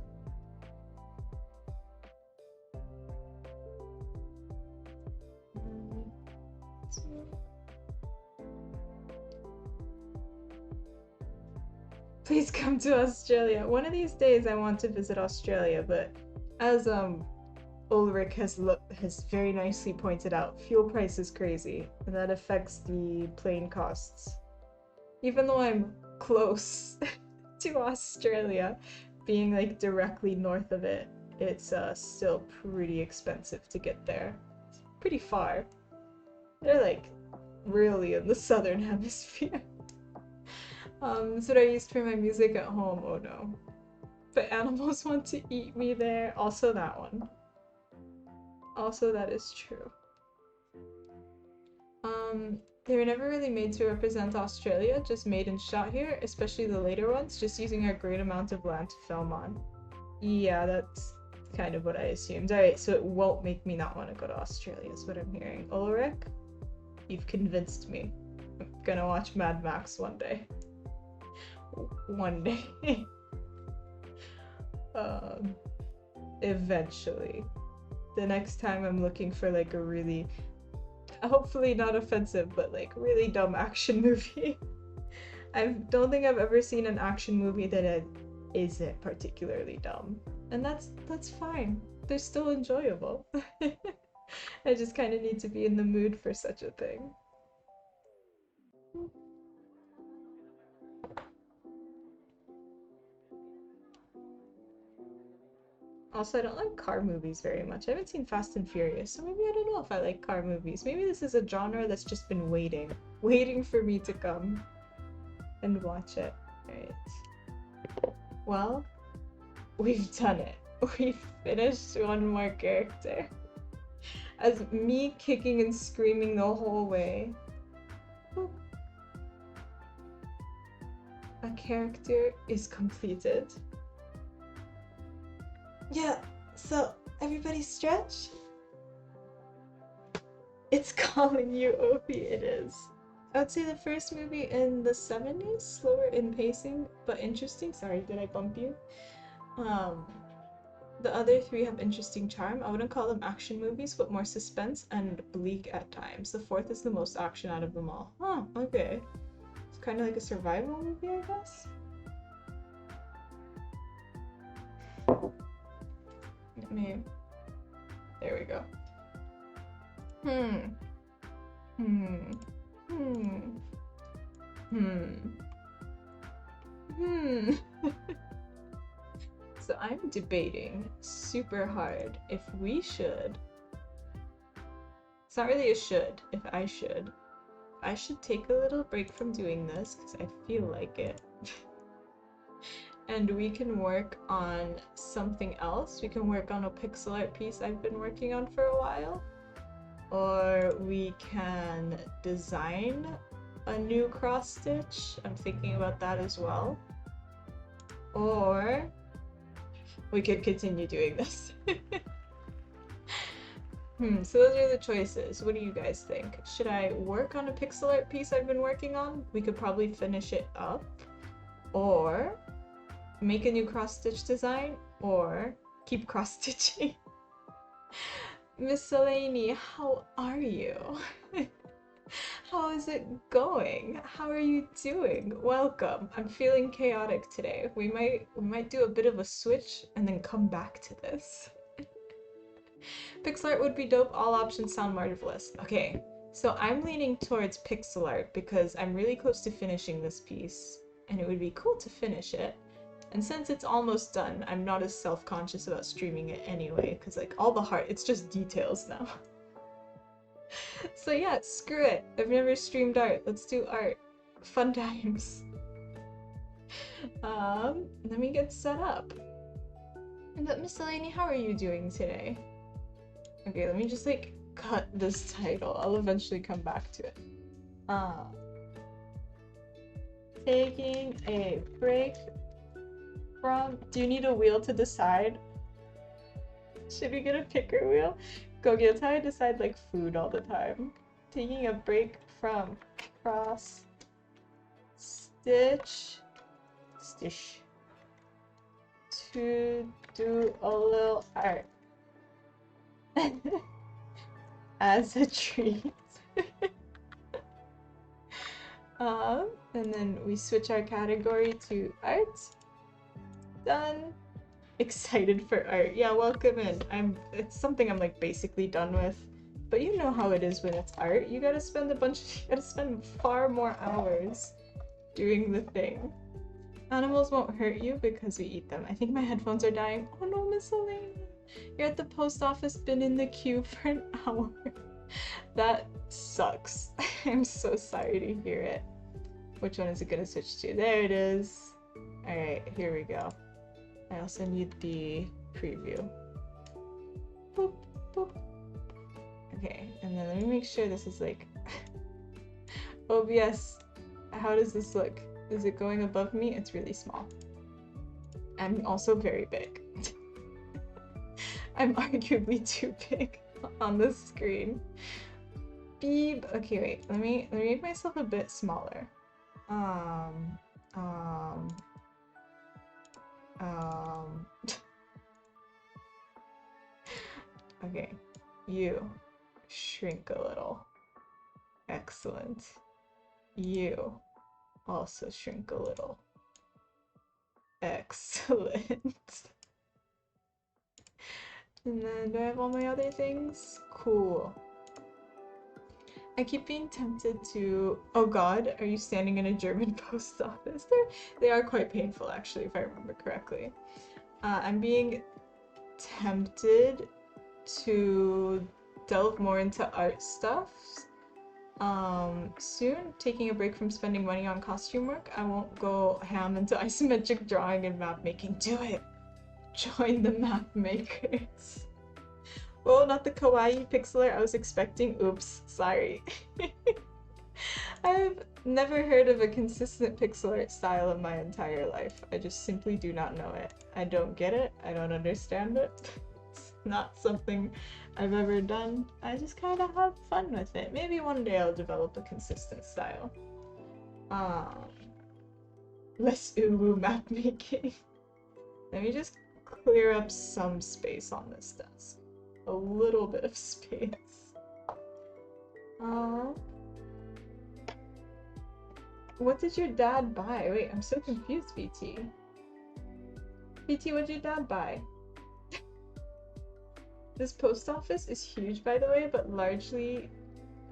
Please come to Australia. One of these days I want to visit Australia, but as Ulrich has very nicely pointed out, fuel price is crazy, and that affects the plane costs. Even though I'm close to Australia, being like directly north of it, it's still pretty expensive to get there. It's pretty far. They're like really in the southern hemisphere. That's what I used for my music at home. Oh no. But animals want to eat me there. Also that one. Also that is true. They were never really made to represent Australia, just made and shot here, especially the later ones, just using a great amount of land to film on. Yeah, that's kind of what I assumed. Alright, so it won't make me not want to go to Australia, is what I'm hearing. Ulrich, you've convinced me. I'm gonna watch Mad Max one day. One day. Eventually. The next time I'm looking for like a really, hopefully not offensive, but like really dumb action movie. I don't think I've ever seen an action movie that isn't particularly dumb. And that's fine. They're still enjoyable. I just kind of need to be in the mood for such a thing. Also, I don't like car movies very much. I haven't seen Fast and Furious, so maybe I don't know if I like car movies. Maybe this is a genre that's just been waiting for me to come and watch it. Alright. Well, we've done it. We've finished one more character. As me kicking and screaming the whole way. A character is completed. Yeah, so everybody stretch? It's calling you, Opie, it is. I would say the first movie in the 70s, slower in pacing, but interesting. Sorry, did I bump you? The other three have interesting charm. I wouldn't call them action movies, but more suspense and bleak at times. The fourth is the most action out of them all. Huh, okay. It's kind of like a survival movie, I guess? There we go. So I'm debating super hard if we should. It's not really a should, if I should. I should take a little break from doing this because I feel like it. And we can work on something else. We can work on a pixel art piece I've been working on for a while. Or we can design a new cross stitch. I'm thinking about that as well. Or we could continue doing this. So those are the choices. What do you guys think? Should I work on a pixel art piece I've been working on? We could probably finish it up. Or make a new cross-stitch design, or keep cross-stitching. Miss Selene, how are you? How is it going? How are you doing? Welcome. I'm feeling chaotic today. We might do a bit of a switch and then come back to this. Pixel art would be dope. All options sound marvelous. Okay, So I'm leaning towards pixel art because I'm really close to finishing this piece, and it would be cool to finish it. And since it's almost done, I'm not as self-conscious about streaming it anyway, because like all the heart, it's just details now. So yeah, screw it. I've never streamed art. Let's do art. Fun times. Let me get set up. But Miss Delaney, how are you doing today? Okay, let me just like cut this title. I'll eventually come back to it. Taking a break from... Do you need a wheel to decide? Should we get a picker wheel? Gogi, that's how I decide like food all the time. Taking a break from cross stitch to do a little art as a treat. And then we switch our category to art. Done. Excited for art. Yeah, welcome in. It's something I'm like basically done with. But you know how it is when it's art. You gotta spend far more hours doing the thing. Animals won't hurt you because we eat them. I think my headphones are dying. Oh no, Miss Elaine. You're at the post office, been in the queue for an hour. That sucks. I'm so sorry to hear it. Which one is it gonna switch to? There it is. Alright, here we go. I also need the preview. Boop, boop. Okay, and then let me make sure this is like... OBS, how does this look? Is it going above me? It's really small. I'm also very big. I'm arguably too big on the screen. Beep. Okay, wait. Let me make myself a bit smaller. Okay. You shrink a little. Excellent. You also shrink a little. Excellent. And then do I have all my other things? Cool. I keep being tempted to... Oh god, are you standing in a German post office? They are quite painful actually, if I remember correctly. I'm being tempted to delve more into art stuff. Soon, taking a break from spending money on costume work. I won't go ham into isometric drawing and map making. Do it! Join the map makers. Oh, not the kawaii pixel art I was expecting. Oops, sorry. I've never heard of a consistent pixel art style in my entire life. I just simply do not know it. I don't get it. I don't understand it. It's not something I've ever done. I just kind of have fun with it. Maybe one day I'll develop a consistent style. Less uwu map making. Let me just clear up some space on this desk. A little bit of space. What did your dad buy? Wait, I'm so confused, BT. BT, what did your dad buy? This post office is huge, by the way, but largely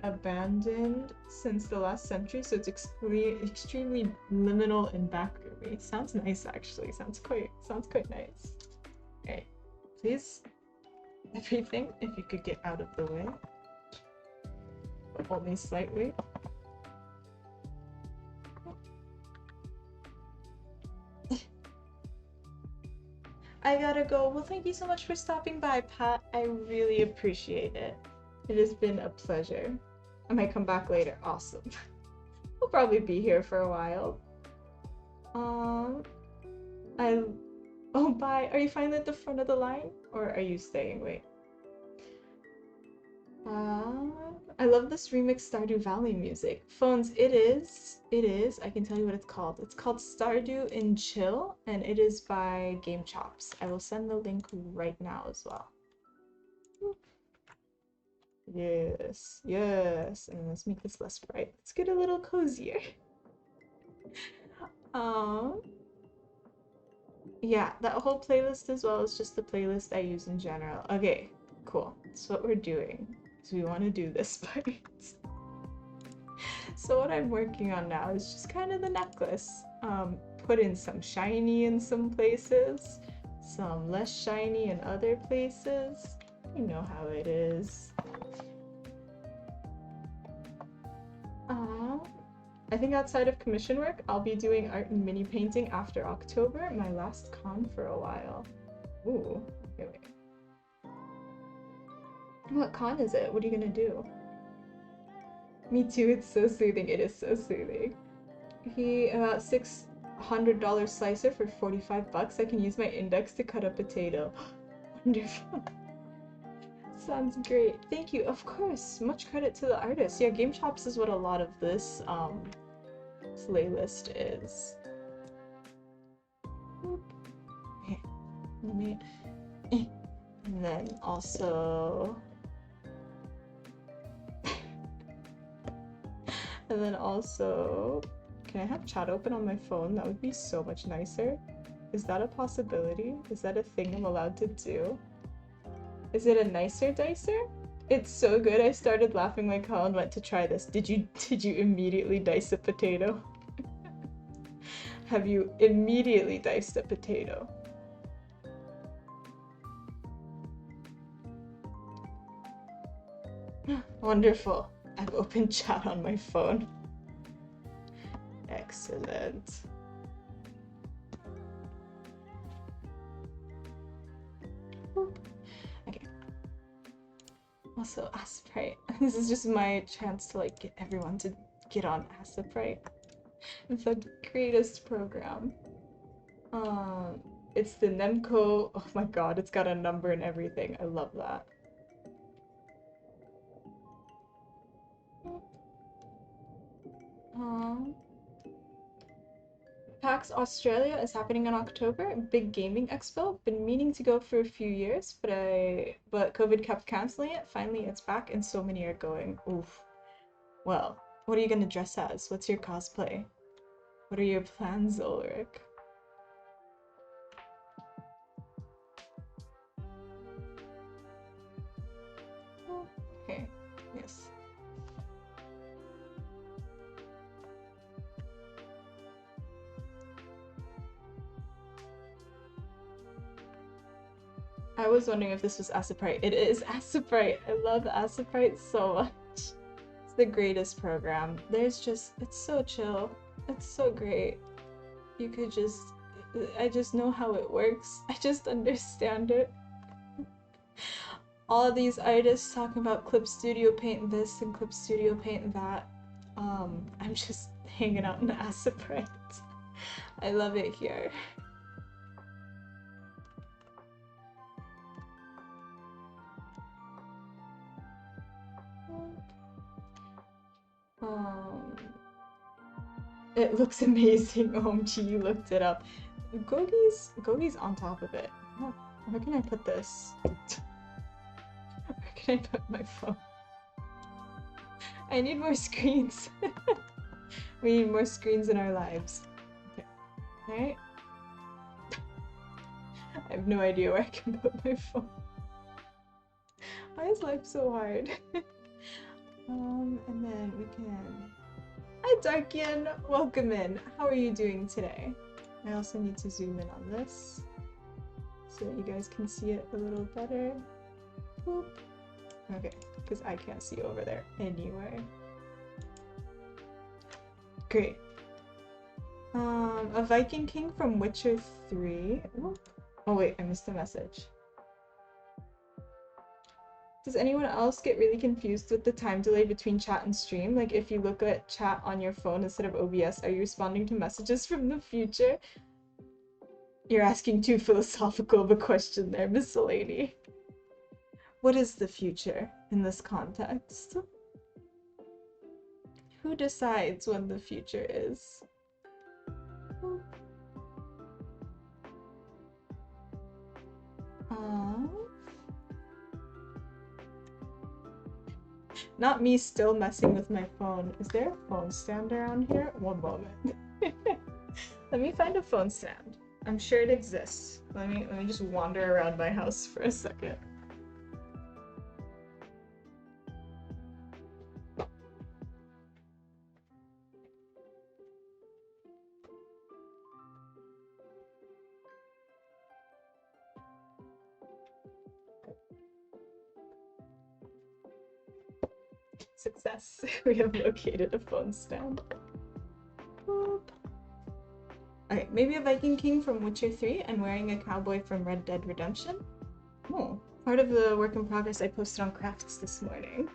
abandoned since the last century, so it's extremely liminal and backroomy. Sounds nice, actually. Sounds quite nice. Okay, please, everything, if you could get out of the way, but only slightly. I gotta go. Well, thank you so much for stopping by, Pat. I really appreciate it. It has been a pleasure. I might come back later. Awesome. We'll probably be here for a while. Oh, bye. Are you finally at the front of the line? Or are you staying? Wait. I love this remix Stardew Valley music. Phones, it is. I can tell you what it's called. It's called Stardew in Chill, and it is by Game Chops. I will send the link right now as well. Yes, yes. And let's make this less bright. Let's get a little cozier. Yeah, that whole playlist as well is just the playlist I use in general. Okay, cool. That's what we're doing. So we want to do this part. So what I'm working on now is just kind of the necklace. Put in some shiny in some places, some less shiny in other places. You know how it is. I think outside of commission work, I'll be doing art and mini painting after October, my last con for a while. Ooh, okay, wait. What con is it? What are you gonna do? Me too, it's so soothing. It is so soothing. About $600 slicer for 45 bucks. I can use my index to cut a potato. Wonderful. Sounds great. Thank you. Of course. Much credit to the artist. Yeah, Game Shops is what a lot of this playlist is. Okay. Let me. And then also. And then also. Can I have chat open on my phone? That would be so much nicer. Is that a possibility? Is that a thing I'm allowed to do? Is it a nicer dicer? It's so good. I started laughing like hell and went to try this. Did you immediately dice a potato? Have you immediately diced a potato? Wonderful. I've opened chat on my phone. Excellent. Okay. Also, Asprite. This is just my chance to like get everyone to get on Asprite. It's the greatest program. It's the Nemco. Oh my god, it's got a number and everything. I love that. PAX Australia is happening in October. Big gaming expo. Been meaning to go for a few years, but COVID kept canceling it. Finally, it's back, and so many are going. Oof. Well, what are you gonna dress as? What's your cosplay? What are your plans, Ulrich? Okay. Yes. I was wondering if this was Asprite. It is Asprite. I love Asprite so much. It's the greatest program. It's so chill. It's so great. I just know how it works. I just understand it. All of these artists talking about Clip Studio Paint this and Clip Studio Paint that. I'm just hanging out in the Asprite. I love it here. It looks amazing. OMG, you looked it up. Gogi's on top of it. Where can I put this? Where can I put my phone? I need more screens. We need more screens in our lives. Okay. Alright. I have no idea where I can put my phone. Why is life so hard? And then we can... Hi Darkian! Welcome in. How are you doing today? I also need to zoom in on this so that you guys can see it a little better. Boop. Okay, because I can't see over there anyway. Great. A Viking King from Witcher 3. Ooh. Oh wait, I missed a message. Does anyone else get really confused with the time delay between chat and stream? Like if you look at chat on your phone instead of OBS, are you responding to messages from the future? You're asking too philosophical of a question there, Miss Lady. What is the future in this context? Who decides when the future is? Not me still messing with my phone. Is there a phone stand around here? One moment. Let me find a phone stand. I'm sure it exists. Let me just wander around my house for a second. Success. We have located a phone stand. Boop. Okay, maybe a Viking King from Witcher 3 and wearing a cowboy from Red Dead Redemption. Oh, part of the work in progress I posted on Crafts this morning.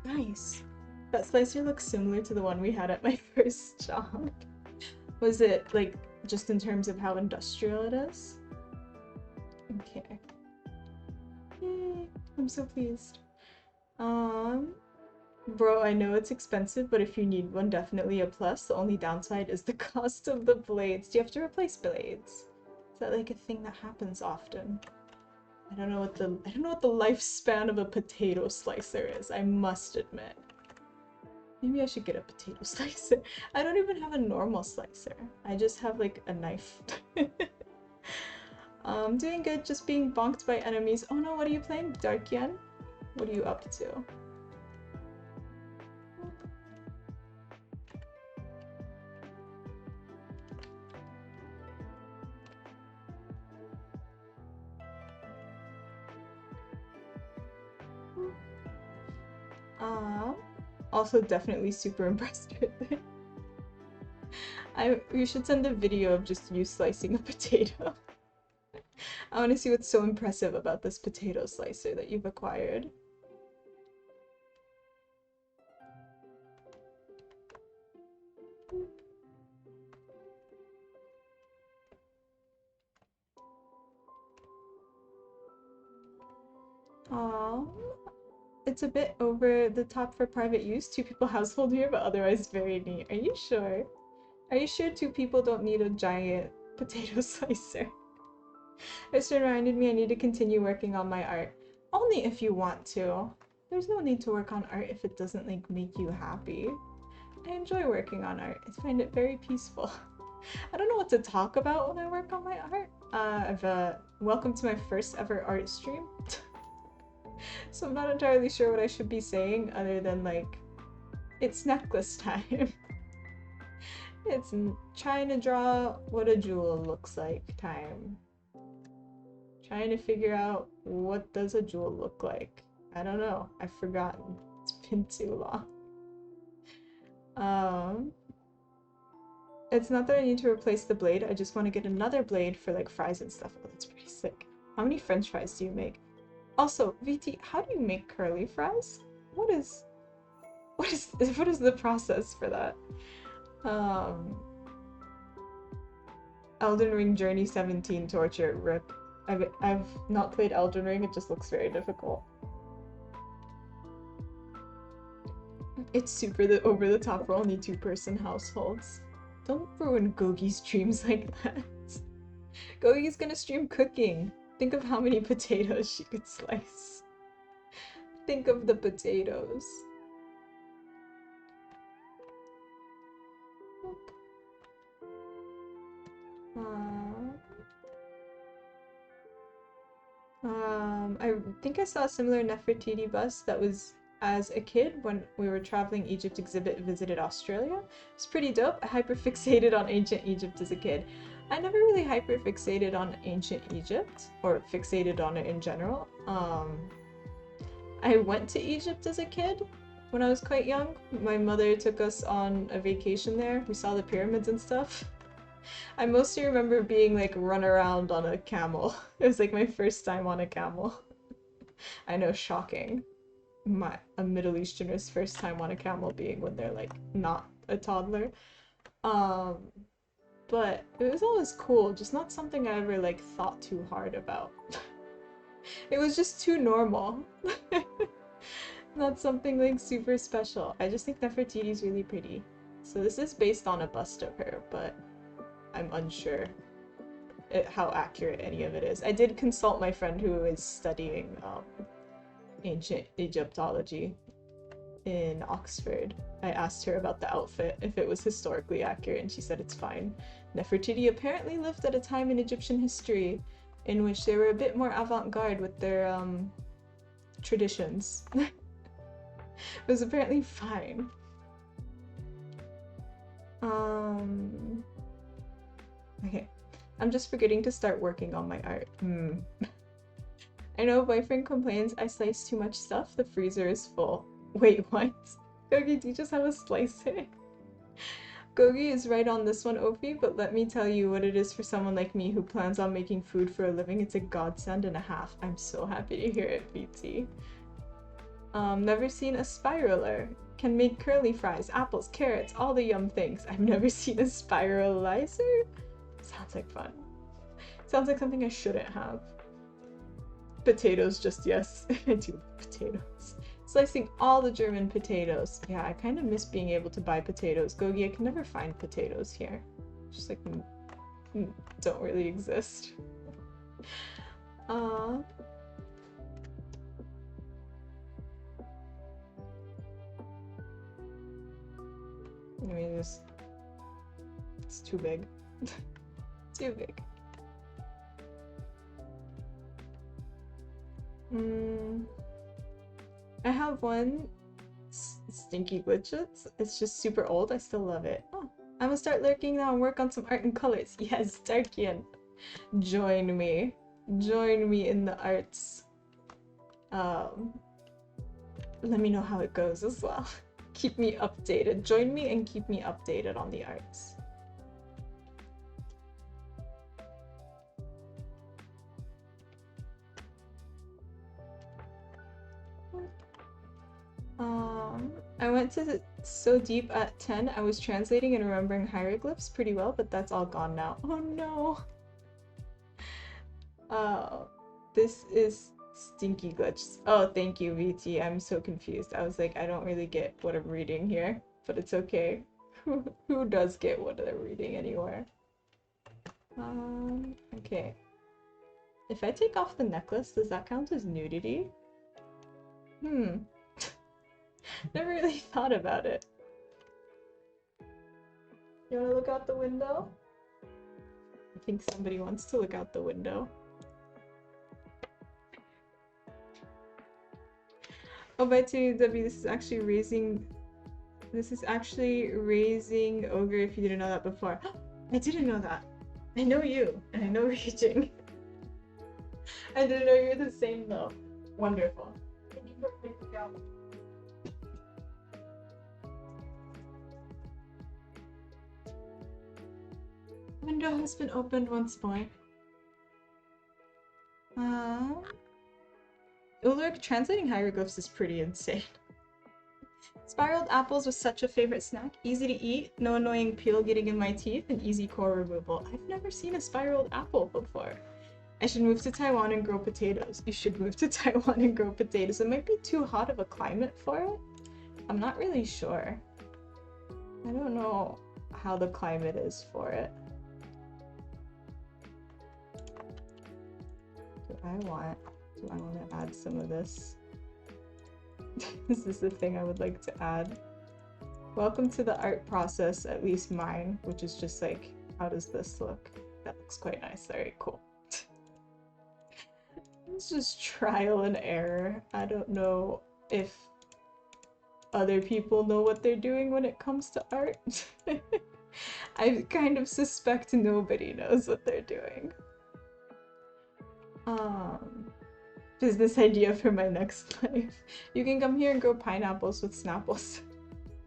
Nice. That slicer looks similar to the one we had at my first job. Was it, like, just in terms of how industrial it is? Okay. Yay, I'm so pleased. Bro, I know it's expensive, but if you need one, definitely a plus. The only downside is the cost of the blades. Do you have to replace blades? Is that like a thing that happens often? I don't know what the lifespan of a potato slicer is, I must admit. Maybe I should get a potato slicer. I don't even have a normal slicer. I just have like a knife. Doing good, just being bonked by enemies. Oh no, what are you playing? Darkian? What are you up to? Also definitely super impressed with it. You should send a video of just you slicing a potato. I want to see what's so impressive about this potato slicer that you've acquired. Aww. It's a bit over the top for private use. 2-people household here, but otherwise very neat. Are you sure? Are you sure 2 people don't need a giant potato slicer? This reminded me I need to continue working on my art. Only if you want to. There's no need to work on art if it doesn't like make you happy. I enjoy working on art. I find it very peaceful. I don't know what to talk about when I work on my art. Welcome to my first ever art stream. So I'm not entirely sure what I should be saying other than like, it's necklace time. It's trying to draw what a jewel looks like time. Trying to figure out what does a jewel look like. I don't know. I've forgotten. It's been too long. It's not that I need to replace the blade. I just want to get another blade for like fries and stuff. Oh, that's pretty sick. How many French fries do you make? Also, VT, how do you make curly fries? What is the process for that? Elden Ring Journey 17 Torture RIP. I've not played Elden Ring, it just looks very difficult. It's super over the top for only 2-person households. Don't ruin Gogi's dreams like that. Gogi's gonna stream cooking. Think of how many potatoes she could slice. Think of the potatoes. I think I saw a similar Nefertiti bust that was as a kid when we were traveling Egypt exhibit visited Australia. It's pretty dope. I hyperfixated on ancient Egypt as a kid. I never really hyperfixated on ancient Egypt, or fixated on it in general. I went to Egypt as a kid when I was quite young. My mother took us on a vacation there. We saw the pyramids and stuff. I mostly remember being like run around on a camel. It was like my first time on a camel. I know, shocking. A Middle Easterner's first time on a camel being when they're like not a toddler. But it was always cool, just not something I ever like thought too hard about. It was just too normal. Not something like super special. I just think Nefertiti's really pretty. So this is based on a bust of her, but I'm unsure how accurate any of it is. I did consult my friend who is studying ancient Egyptology in Oxford. I asked her about the outfit, if it was historically accurate, and she said it's fine. Nefertiti apparently lived at a time in Egyptian history in which they were a bit more avant-garde with their traditions. It was apparently fine. Okay. I'm just forgetting to start working on my art. I know boyfriend complains I slice too much stuff, the freezer is full. Wait, what? Gogi, do you just have a slicer? Gogi is right on this one, Ophi, but let me tell you what it is for someone like me who plans on making food for a living. It's a godsend and a half. I'm so happy to hear it, BT. Never seen a spiraler. Can make curly fries, apples, carrots, all the yum things. I've never seen a spiralizer. Sounds like fun. Sounds like something I shouldn't have. Potatoes, just yes. I do potatoes. Slicing all the German potatoes. Yeah, I kind of miss being able to buy potatoes. Gogi, I can never find potatoes here. Just like don't really exist. Let me just... It's too big. Too big. I have one Stinky Glitches. It's just super old. I still love it. Oh, I'm gonna start lurking now and work on some art and colors. Yes, Darkian. Join me. Join me in the arts. Let me know how it goes as well. Keep me updated. Join me and keep me updated on the arts. I went to So Deep at 10. I was translating and remembering hieroglyphs pretty well, but that's all gone now. Oh no! This is Stinky Glitch. Oh, thank you, VT. I'm so confused. I was like, I don't really get what I'm reading here, but it's okay. Who does get what they're reading anywhere? Okay. If I take off the necklace, does that count as nudity? Never really thought about it. You wanna look out the window? I think somebody wants to look out the window. Oh, by 2W, this is actually raising ogre if you didn't know that before. I didn't know that. I know you, and I know Raging. I didn't know you were the same though. Wonderful. Thank you for picking up. Window has been opened once more. Ulrich, translating hieroglyphs is pretty insane. Spiraled apples was such a favorite snack. Easy to eat, no annoying peel getting in my teeth, and easy core removal. I've never seen a spiraled apple before. I should move to Taiwan and grow potatoes. You should move to Taiwan and grow potatoes. It might be too hot of a climate for it. I'm not really sure. I don't know how the climate is for it. Do I want to add some of this? This is the thing I would like to add. Welcome to the art process, at least mine, which is just like, how does this look? That looks quite nice. Very cool. It's just trial and error. I don't know if other people know what they're doing when it comes to art. I kind of suspect nobody knows what they're doing. Business idea for my next life. You can come here and grow pineapples with Snapples.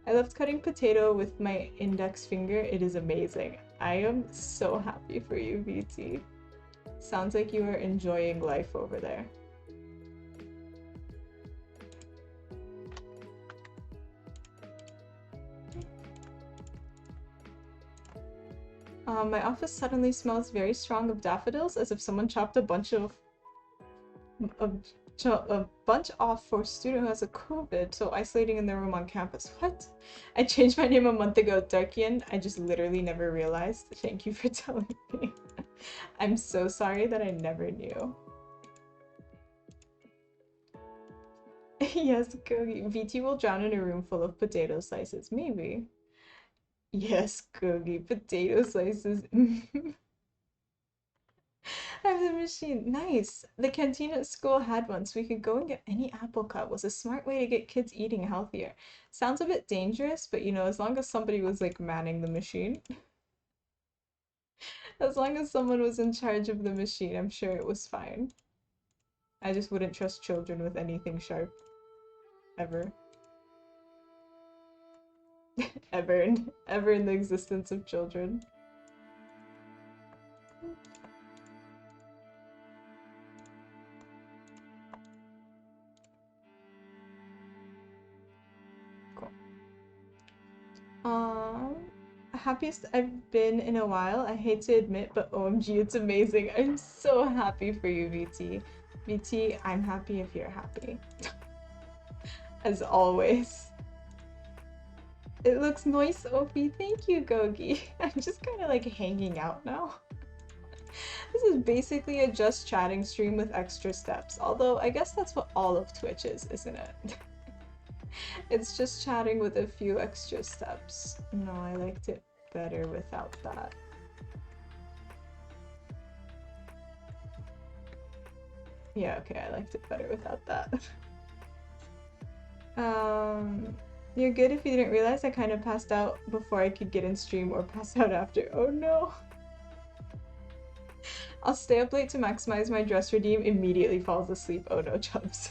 I left cutting potato with my index finger. It is amazing. I am so happy for you, VT. Sounds like you are enjoying life over there. My office suddenly smells very strong of daffodils, as if someone chopped a bunch off for a student who has a COVID, so isolating in their room on campus. What? I changed my name a month ago, Darkian. I just literally never realized. Thank you for telling me. I'm so sorry that I never knew. Yes, Gogi. VT will drown in a room full of potato slices. Maybe. Yes, Gogi. Potato slices. I have the machine. Nice. The canteen at school had one, so we could go and get any apple cut. It was a smart way to get kids eating healthier. Sounds a bit dangerous, but you know, as long as somebody was like manning the machine. As long as someone was in charge of the machine, I'm sure it was fine. I just wouldn't trust children with anything sharp. Ever. ever in the existence of children. Cool. Happiest I've been in a while. I hate to admit, but OMG, it's amazing. I'm so happy for you, VT. VT, I'm happy if you're happy. As always. It looks nice, Opie. Thank you, Gogi. I'm just kind of like hanging out now. This is basically a just chatting stream with extra steps. Although, I guess that's what all of Twitch is, isn't it? It's just chatting with a few extra steps. No, I liked it better without that. Yeah, okay, I liked it better without that. You're good if you didn't realize I kind of passed out before I could get in stream or pass out after. Oh no. I'll stay up late to maximize my dress redeem, immediately falls asleep. Oh no, Chubs.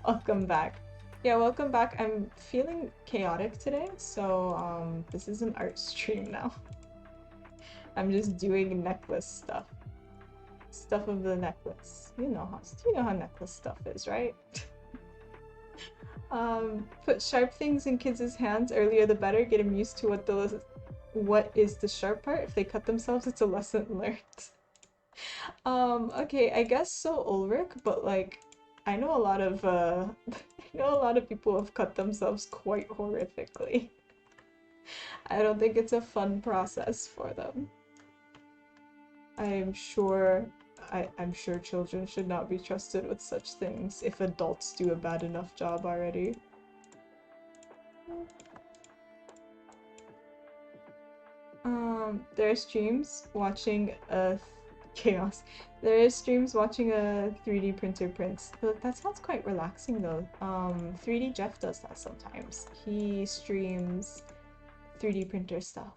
Welcome back. Yeah, welcome back. I'm feeling chaotic today, so this is an art stream now. I'm just doing necklace stuff. Stuff of the necklace. You know how necklace stuff is, right? Put sharp things in kids' hands earlier the better. Get them used to what is the sharp part. If they cut themselves, it's a lesson learned. Okay, I guess so, Ulrich, but like, I know a lot of I know a lot of people have cut themselves quite horrifically. I don't think it's a fun process for them. I'm sure children should not be trusted with such things if adults do a bad enough job already. There are streams watching chaos. There are streams watching a 3D printer prints. That sounds quite relaxing though. 3D Jeff does that sometimes. He streams 3D printer stuff.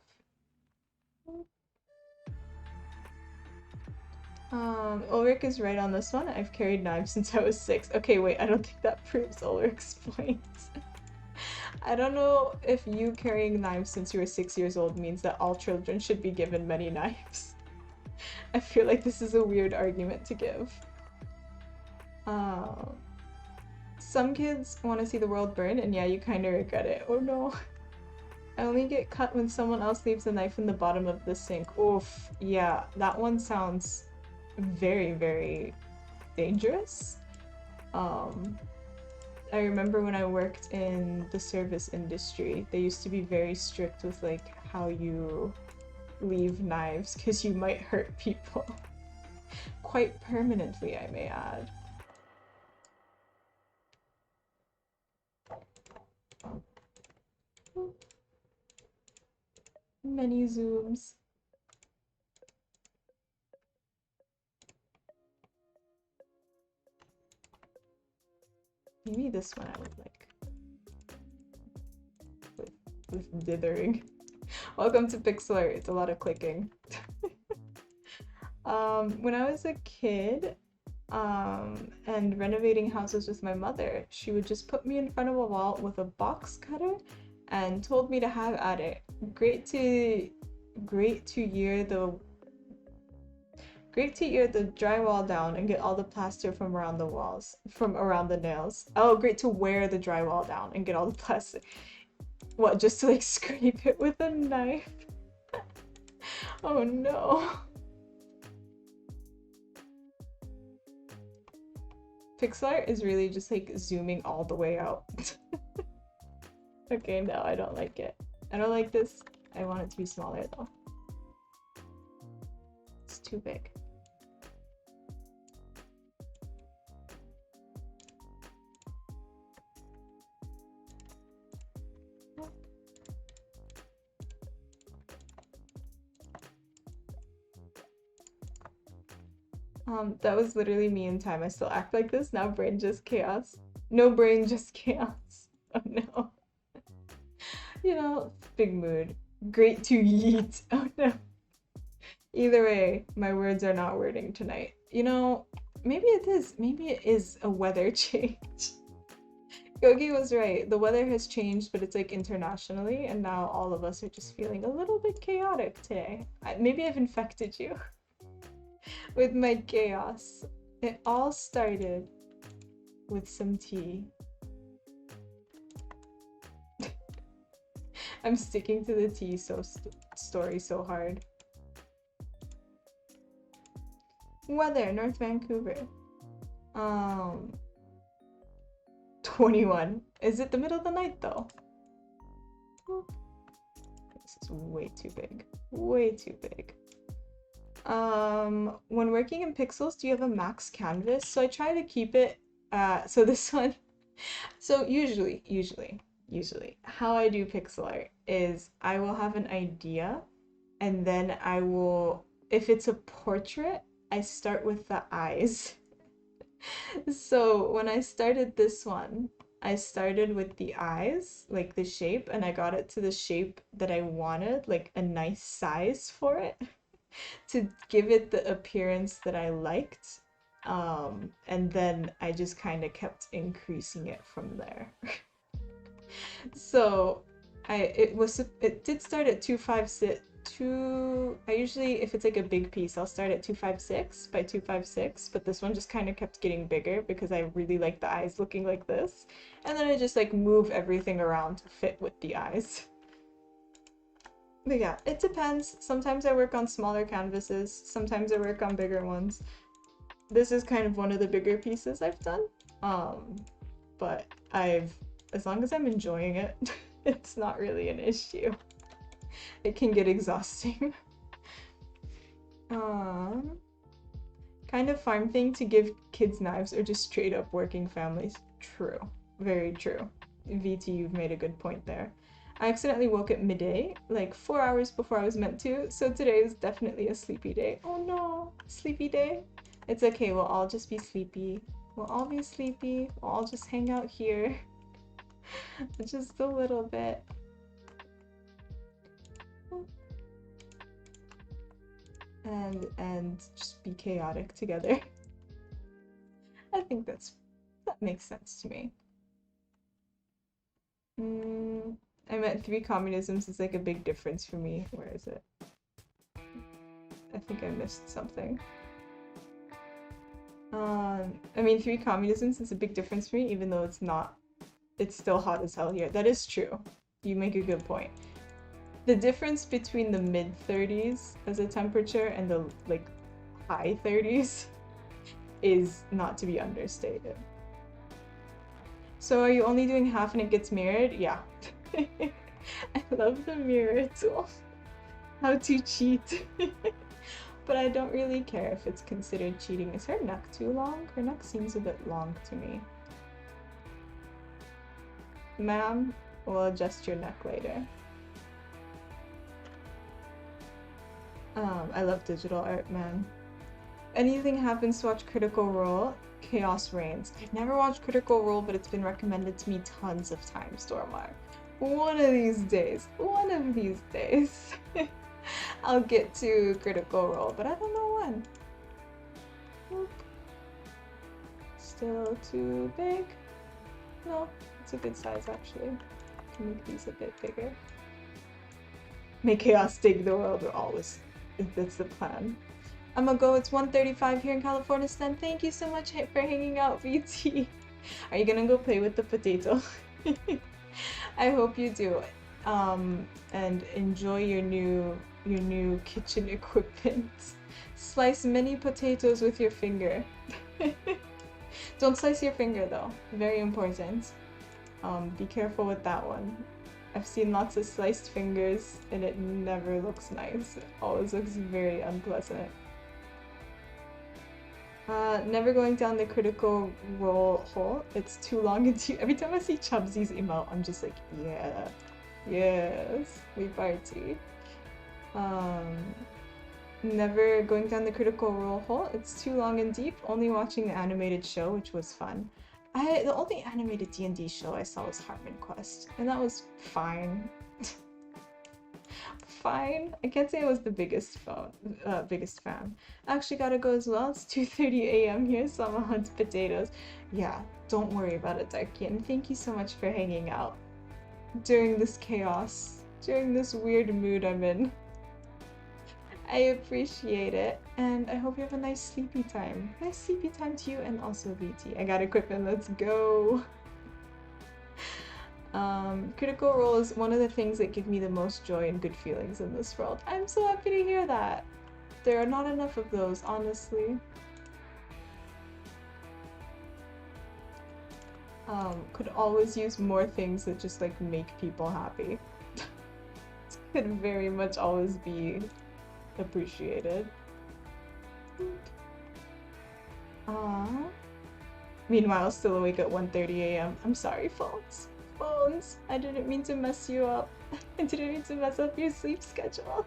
Ulrich is right on this one. I've carried knives since I was 6. Okay, wait, I don't think that proves Ulrich's point. I don't know if you carrying knives since you were 6 years old means that all children should be given many knives. I feel like this is a weird argument to give. Some kids want to see the world burn, and yeah, you kind of regret it. Oh no. I only get cut when someone else leaves a knife in the bottom of the sink. Oof, yeah, that one sounds very, very dangerous. I remember when I worked in the service industry, they used to be very strict with like how you leave knives because you might hurt people. Quite permanently, I may add. Many zooms. Maybe this one I would like. With dithering. Welcome to Pixel Art. It's a lot of clicking. When I was a kid, and renovating houses with my mother, she would just put me in front of a wall with a box cutter and told me to have at it. Great to ear the drywall down and get all the plaster from around the nails. Oh, great to wear the drywall down and get all the plaster. What, just to like scrape it with a knife? Oh no. Pixel art is really just like zooming all the way out. Okay, no, I don't like it. I don't like this. I want it to be smaller though. It's too big. That was literally me in time. I still act like this. Now brain just chaos. No brain, just chaos. Oh no. You know, big mood. Great to yeet. Oh no. Either way, my words are not wording tonight. You know, maybe it is a weather change. Yogi was right. The weather has changed, but it's like internationally, and now all of us are just feeling a little bit chaotic today. Maybe I've infected you with my chaos. It all started with some tea. I'm sticking to the tea story so hard. Weather, North Vancouver. 21. Is it the middle of the night though? This is way too big. Way too big. When working in pixels, do you have a max canvas? So I try to keep it, so this one, so usually, how I do pixel art is I will have an idea and then I will, if it's a portrait, I start with the eyes. So when I started this one, I started with the eyes, like the shape, and I got it to the shape that I wanted, like a nice size for it to give it the appearance that I liked. And then I just kind of kept increasing it from there. So it did start at 256. I usually, if it's like a big piece, I'll start at 256 by 256, but this one just kind of kept getting bigger because I really like the eyes looking like this. And then I just like move everything around to fit with the eyes. But yeah, it depends. Sometimes I work on smaller canvases, sometimes I work on bigger ones. This is kind of one of the bigger pieces I've done. But as long as I'm enjoying it, it's not really an issue. It can get exhausting. Kind of farm thing to give kids knives or just straight up working families. True. Very true. VT, you've made a good point there. I accidentally woke at midday, like 4 hours before I was meant to, so today is definitely a sleepy day. Oh no, sleepy day? It's okay, we'll all just be sleepy. We'll all be sleepy, we'll all just hang out here. Just a little bit. And just be chaotic together. I think that makes sense to me. I meant 3 communisms is like a big difference for me. Where is it? I think I missed something. I mean 3 communisms is a big difference for me, even though it's still hot as hell here. That is true. You make a good point. The difference between the mid-30s as a temperature and the like high 30s is not to be understated. So are you only doing half and it gets mirrored? Yeah. I love the mirror tool. How to cheat. But I don't really care if it's considered cheating. Is her neck too long? Her neck seems a bit long to me. Ma'am, we'll adjust your neck later. I love digital art, man. Anything happens to watch Critical Role, chaos reigns. I've never watched Critical Role, but it's been recommended to me tons of times, Dormar. One of these days, I'll get to Critical Role, but I don't know when. Oop. Still too big? No, it's a good size actually. Can make these a bit bigger. Make chaos take the world, always. That's the plan. I'm gonna go, it's 1:35 here in California, Stan. Thank you so much for hanging out, VT. Are you gonna go play with the potato? I hope you do. And enjoy your new kitchen equipment. Slice many potatoes with your finger. Don't slice your finger though. Very important. Be careful with that one. I've seen lots of sliced fingers and it never looks nice. It always looks very unpleasant. Never going down the Critical Role hole. It's too long and too— every time I see Chubsy's emote, I'm just like, yeah, yes, we party. Never going down the Critical Role hole. It's too long and deep. Only watching the animated show, which was fun. The only animated D&D show I saw was Harmon Quest, and that was fine. fine. I can't say I was the biggest fan. I actually gotta go as well. It's 2:30 a.m. here, so I'm gonna hunt potatoes. Yeah, don't worry about it, Darkian. Thank you so much for hanging out during this chaos, during this weird mood I'm in. I appreciate it, and I hope you have a nice sleepy time. Nice sleepy time to you and also VT. I got equipment, let's go! Critical Role is one of the things that give me the most joy and good feelings in this world. I'm so happy to hear that! There are not enough of those, honestly. Could always use more things that just like make people happy. Could very much always be appreciated. Meanwhile, still awake at 1:30 a.m. I'm sorry, phones. Phones! I didn't mean to mess you up. I didn't mean to mess up your sleep schedule.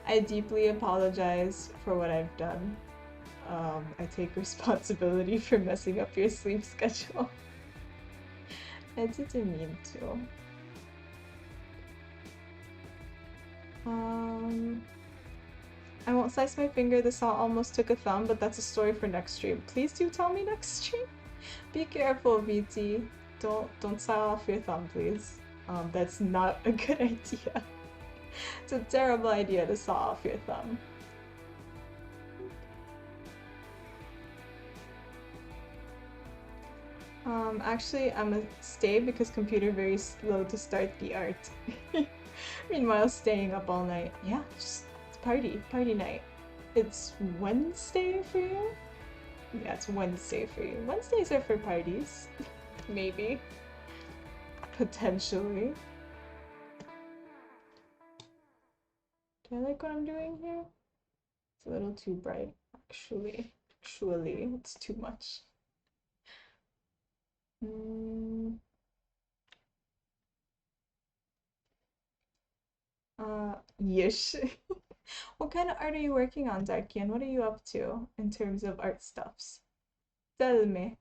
I deeply apologize for what I've done. I take responsibility for messing up your sleep schedule. I didn't mean to. I won't slice my finger, the saw almost took a thumb, but that's a story for next stream. Please do tell me next stream. Be careful, VT. Don't saw off your thumb, please. That's not a good idea. It's a terrible idea to saw off your thumb. Actually, I'm gonna stay because computer very slow to start the art. Meanwhile, staying up all night. Yeah, just party night. It's Wednesday for you? Yeah, it's Wednesday for you. Wednesdays are for parties. Maybe. Potentially. Do I like what I'm doing here? It's a little too bright, actually. Actually, it's too much. Yish. What kind of art are you working on, Darkian? What are you up to in terms of art stuffs? Tell me.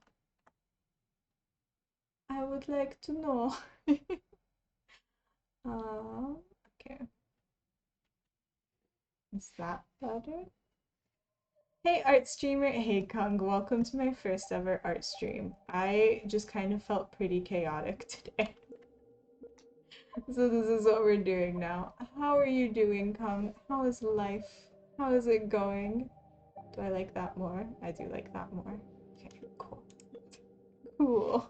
I would like to know. Okay. Is that better? Hey art streamer, hey Kung, welcome to my first ever art stream. I just kind of felt pretty chaotic today. So this is what we're doing now. How are you doing, Kung? How is life? How is it going? Do I like that more? I do like that more. Okay, cool. Cool.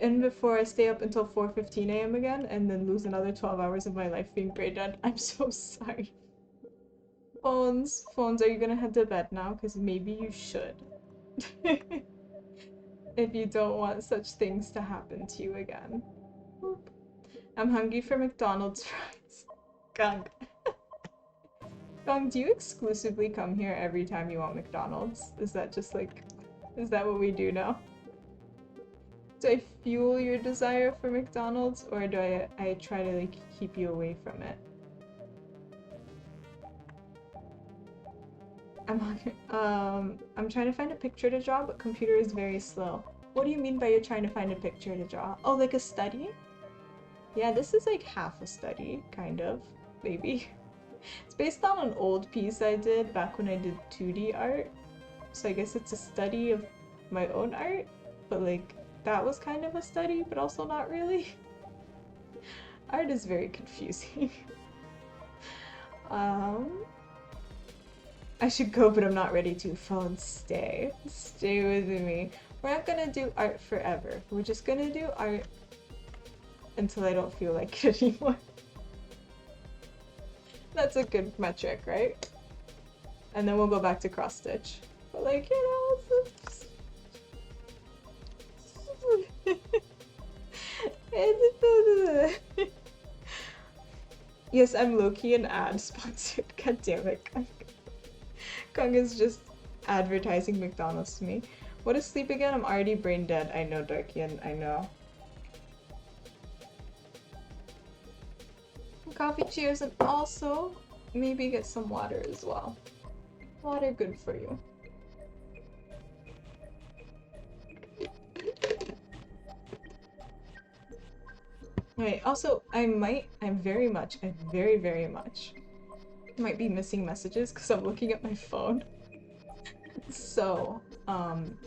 And before I stay up until 4:15 a.m. again and then lose another 12 hours of my life being brain dead. I'm so sorry. Phones, are you gonna head to bed now? Because maybe you should. If you don't want such things to happen to you again. I'm hungry for McDonald's fries. Gunk. Gunk, do you exclusively come here every time you want McDonald's? Is that just like, is that what we do now? Do I fuel your desire for McDonald's, or do I try to like keep you away from it? I'm trying to find a picture to draw, but computer is very slow. What do you mean by you're trying to find a picture to draw? Oh, like a study? Yeah, this is like half a study, kind of, maybe. It's based on an old piece I did back when I did 2D art. So I guess it's a study of my own art, but like that was kind of a study, but also not really. Art is very confusing. I should go, but I'm not ready to. Phone, stay. Stay with me. We're not gonna do art forever. We're just gonna do art until I don't feel like it anymore. That's a good metric, right? And then we'll go back to cross stitch. But like, you know, yes, I'm low-key an ad sponsored. God damn it. Kung is just advertising McDonald's to me. What is sleep again? I'm already brain dead. I know, Darkian. I know. Coffee, cheers, and also maybe get some water as well. Water good for you. Wait, also, I very much might be missing messages because I'm looking at my phone. So,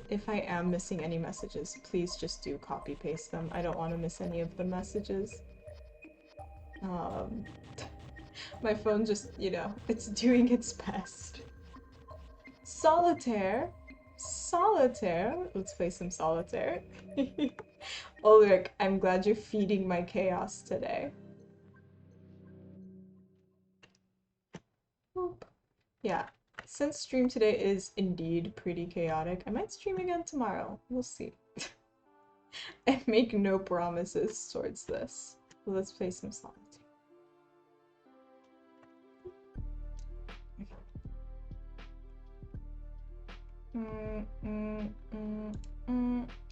if I am missing any messages, please just do copy paste them. I don't want to miss any of the messages. Um, my phone just, it's doing its best. Solitaire? Solitaire? Let's play some solitaire. Ulrich, I'm glad you're feeding my chaos today. Boop. Yeah, since stream today is indeed pretty chaotic, I might stream again tomorrow. We'll see. I make no promises towards this. Let's play some solitaire.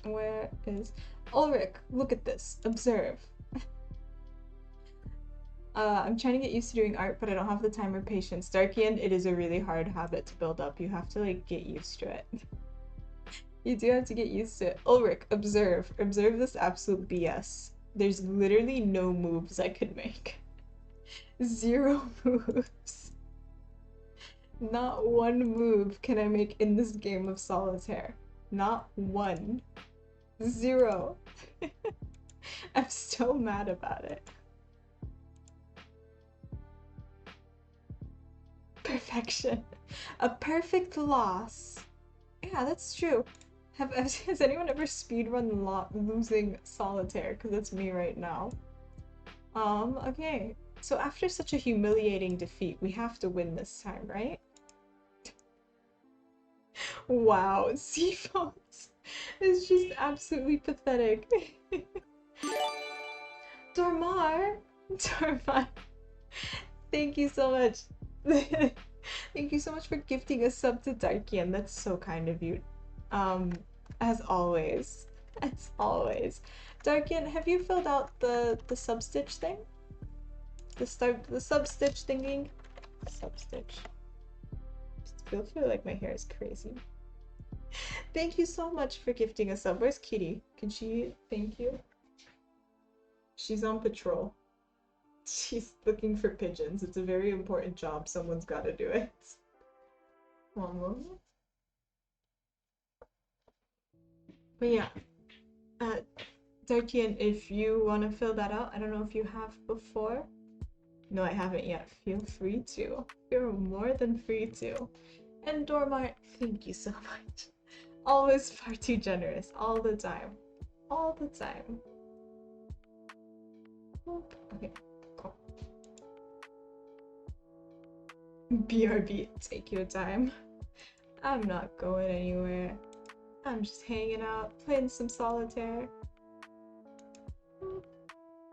Where is Ulrich? Look at this. Observe. I'm trying to get used to doing art, but I don't have the time or patience. Darkian, it is a really hard habit to build up. You have to like get used to it. You do have to get used to it. Ulrich, observe. Observe this absolute BS. There's literally no moves I could make. 0 moves. Not one move can I make in this game of solitaire. Not one. 0. I'm so mad about it. Perfection. A perfect loss. Yeah, that's true. Has anyone ever speedrun losing solitaire? Because that's me right now. Okay. So after such a humiliating defeat, we have to win this time, right? Wow, Seaphones is just absolutely pathetic. Dormar! Dormar, thank you so much. Thank you so much for gifting a sub to Darkian. That's so kind of you. As always. As always. Darkian, have you filled out the sub-stitch thing? The sub-stitch thingy? Sub-stitch. I feel like my hair is crazy. Thank you so much for gifting a sub. Where's Kitty? Can she thank you? She's on patrol. She's looking for pigeons. It's a very important job. Someone's got to do it. One moment. But yeah. Darkian, if you want to fill that out, I don't know if you have before. No, I haven't yet. Feel free to. You're more than free to. And Dormar, thank you so much. Always far too generous. All the time. All the time. Okay, cool. BRB, take your time. I'm not going anywhere. I'm just hanging out, playing some solitaire.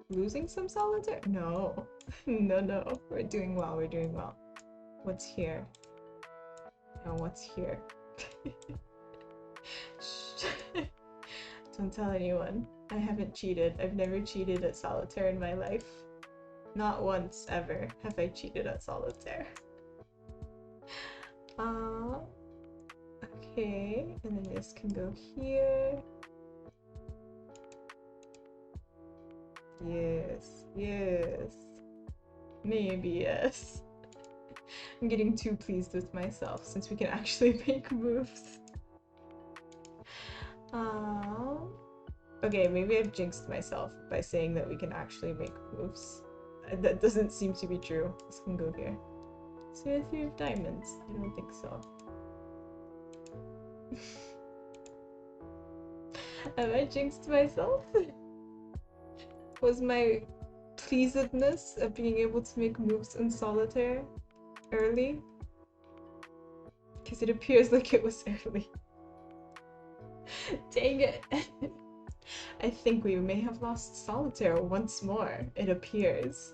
Losing some solitaire? No. No. We're doing well, we're doing well. What's here? No, what's here? Don't tell anyone. I haven't cheated. I've never cheated at solitaire in my life. Not once, ever, have I cheated at solitaire. Okay, and then this can go here. Yes. Maybe yes. I'm getting too pleased with myself since we can actually make moves. Okay, maybe I've jinxed myself by saying that we can actually make moves. That doesn't seem to be true. This can go here. So we have 3 of diamonds. I don't think so. Have I jinxed myself? Was my pleasedness of being able to make moves in solitaire early? Because it appears like it was early. Dang it. I think we may have lost solitaire once more, it appears.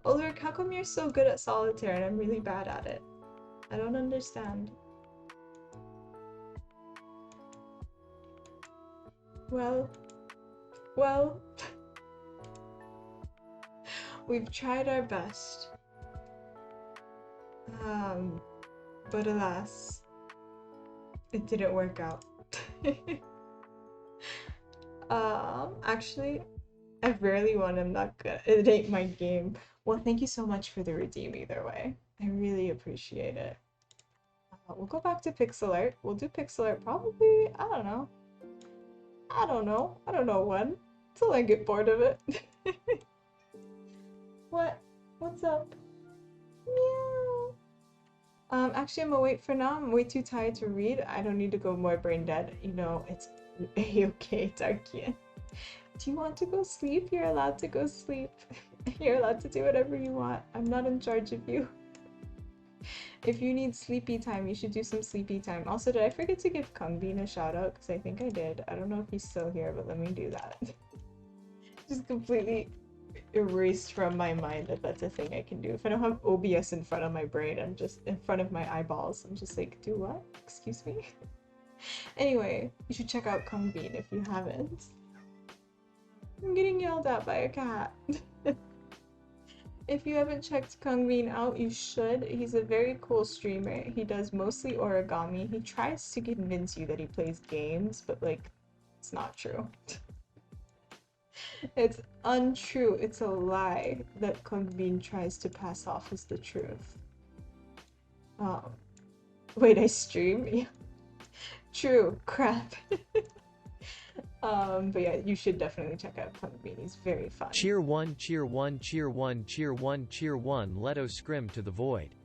Ulrich, how come you're so good at solitaire and I'm really bad at it? I don't understand. Well, we've tried our best. But alas, it didn't work out. Actually, I rarely won. I'm not good. It ain't my game. Well, thank you so much for the redeem either way. I really appreciate it. We'll go back to pixel art. We'll do pixel art probably, I don't know. I don't know when. Till I get bored of it. What? What's up? Meow. Actually, I'm awake for now. I'm way too tired to read. I don't need to go more brain dead. You know, it's a-okay, Darkian. Do you want to go sleep? You're allowed to go sleep. You're allowed to do whatever you want. I'm not in charge of you. If you need sleepy time, you should do some sleepy time. Also, did I forget to give Kungbin a shout out? Because I think I did. I don't know if he's still here, but let me do that. Just completely erased from my mind that that's a thing I can do. If I don't have OBS in front of my brain, I'm just in front of my eyeballs. I'm just like, do what? Excuse me? Anyway, you should check out Kungbin if you haven't. I'm getting yelled at by a cat. If you haven't checked Kungbin out, you should. He's a very cool streamer. He does mostly origami. He tries to convince you that he plays games, but like, it's not true. It's untrue. It's a lie that Kungbin tries to pass off as the truth. Wait, I stream? Yeah. True. Crap. But yeah, you should definitely check out Kungbin. He's very fun. Cheer 1, cheer 1, cheer 1, cheer 1, cheer 1, let us scrim to the void.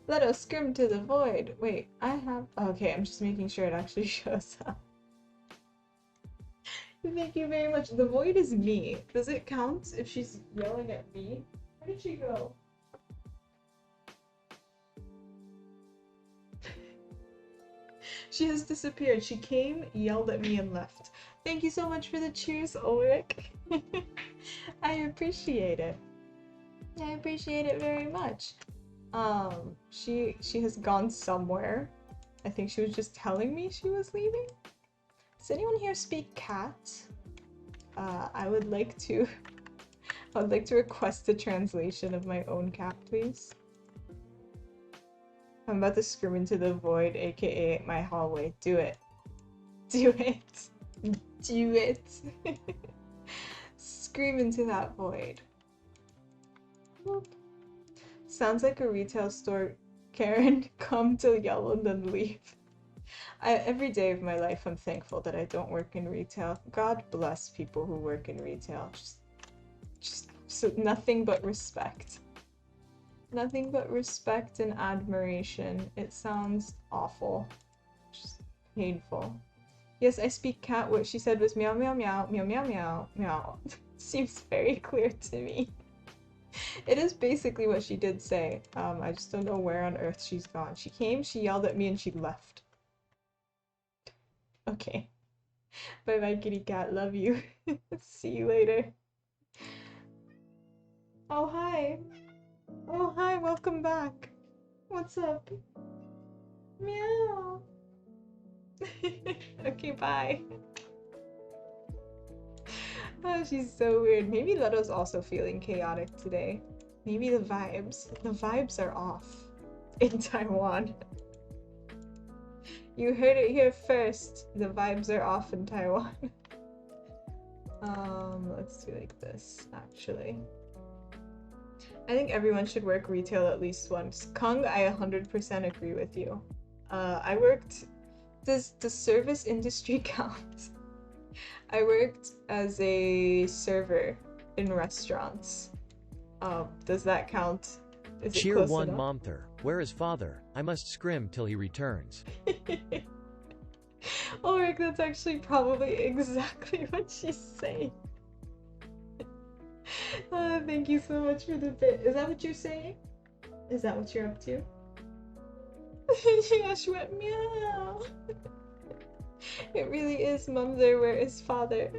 Let us scrim to the void. Wait, I have... Okay, I'm just making sure it actually shows up. Thank you very much. The void is me. Does it count if she's yelling at me? Where did she go? She has disappeared. She came, yelled at me, and left. Thank you so much for the cheers, Ulrich. I appreciate it. I appreciate it very much. She has gone somewhere. I think she was just telling me she was leaving. Does anyone here speak cat? I would like to request a translation of my own cat, please. I'm about to scream into the void, aka my hallway. Do it. Do it. Do it. Scream into that void. Whoop. Sounds like a retail store. Karen, come to yell and then leave. Every day of my life, I'm thankful that I don't work in retail. God bless people who work in retail. Just so nothing but respect. Nothing but respect and admiration. It sounds awful. Just painful. Yes, I speak cat. What she said was meow meow meow meow meow meow meow. Seems very clear to me. It is basically what she did say. I just don't know where on earth she's gone. She came, she yelled at me, and she left. Okay. Bye bye, kitty cat. Love you. See you later. Oh, hi. Oh, hi. Welcome back. What's up? Meow. Okay, bye. Oh, she's so weird. Maybe Leto's also feeling chaotic today. Maybe the vibes are off in Taiwan. You heard it here first. The vibes are off in Taiwan. Let's do like this, actually. I think everyone should work retail at least once. Kung, I 100% agree with you. I worked... Does the service industry count? I worked as a server in restaurants. Does that count? Is it Cheer close 1 enough? Momther, where is father? I must scrim till he returns. Ulrich, that's actually probably exactly what she's saying. Thank you so much for the bit. Is that what you're saying? Is that what you're up to? Yeah, she went meow. It really is Mumther, where is father?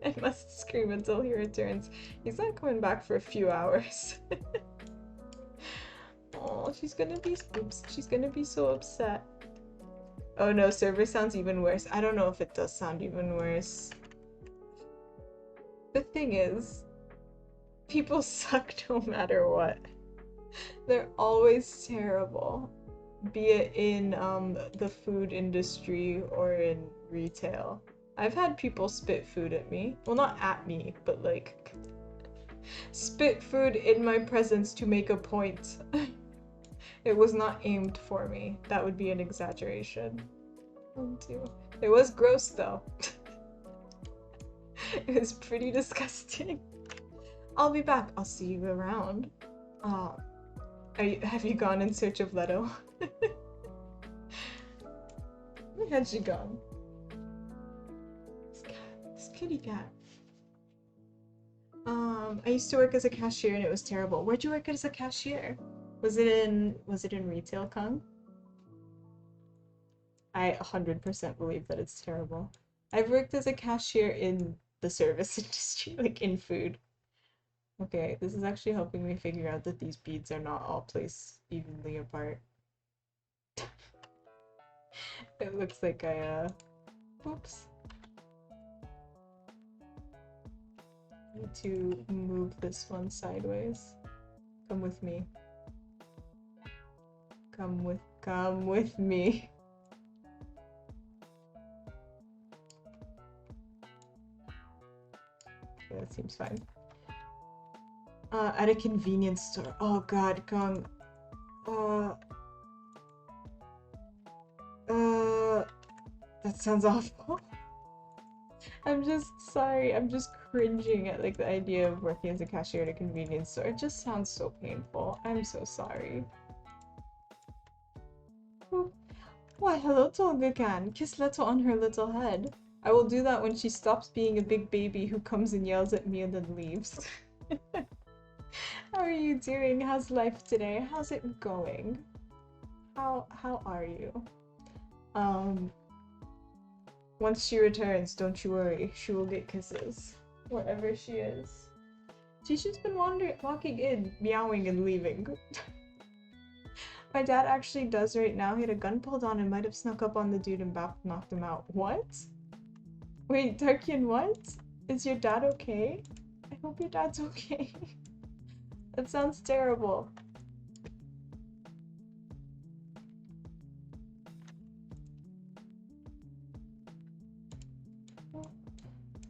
I must scream until he returns. He's not coming back for a few hours. Oh, she's gonna be so upset. Oh no, server sounds even worse. I don't know if it does sound even worse. The thing is, people suck no matter what. They're always terrible. Be it in the food industry or in retail. I've had people spit food at me. Well, not at me, but like spit food in my presence to make a point. It was not aimed for me. That would be an exaggeration. 1, 2. It was gross though. It was pretty disgusting. I'll be back. I'll see you around. Have you gone in search of Leto? Where had she gone? This kitty cat. I used to work as a cashier and it was terrible. Where'd you work as a cashier? Was it in retail, Kung? I 100% believe that it's terrible. I've worked as a cashier in the service industry, like in food. Okay, this is actually helping me figure out that these beads are not all placed evenly apart. It looks like oops. I need to move this one sideways. Come with me. Come with me. Okay, that seems fine. At a convenience store. Oh god, Kung. That sounds awful. I'm just sorry, I'm just cringing at like the idea of working as a cashier at a convenience store. It just sounds so painful. I'm so sorry. Why, hello, Tolga-kan. Kiss Leto on her little head. I will do that when she stops being a big baby who comes and yells at me and then leaves. How are you doing? How's life today? How's it going? How are you? Once she returns, don't you worry, she will get kisses. Wherever she is. She's just been walking in, meowing and leaving. My dad actually does right now. He had a gun pulled on and might have snuck up on the dude and knocked him out. What? Wait, Darkian, what? Is your dad okay? I hope your dad's okay. That sounds terrible.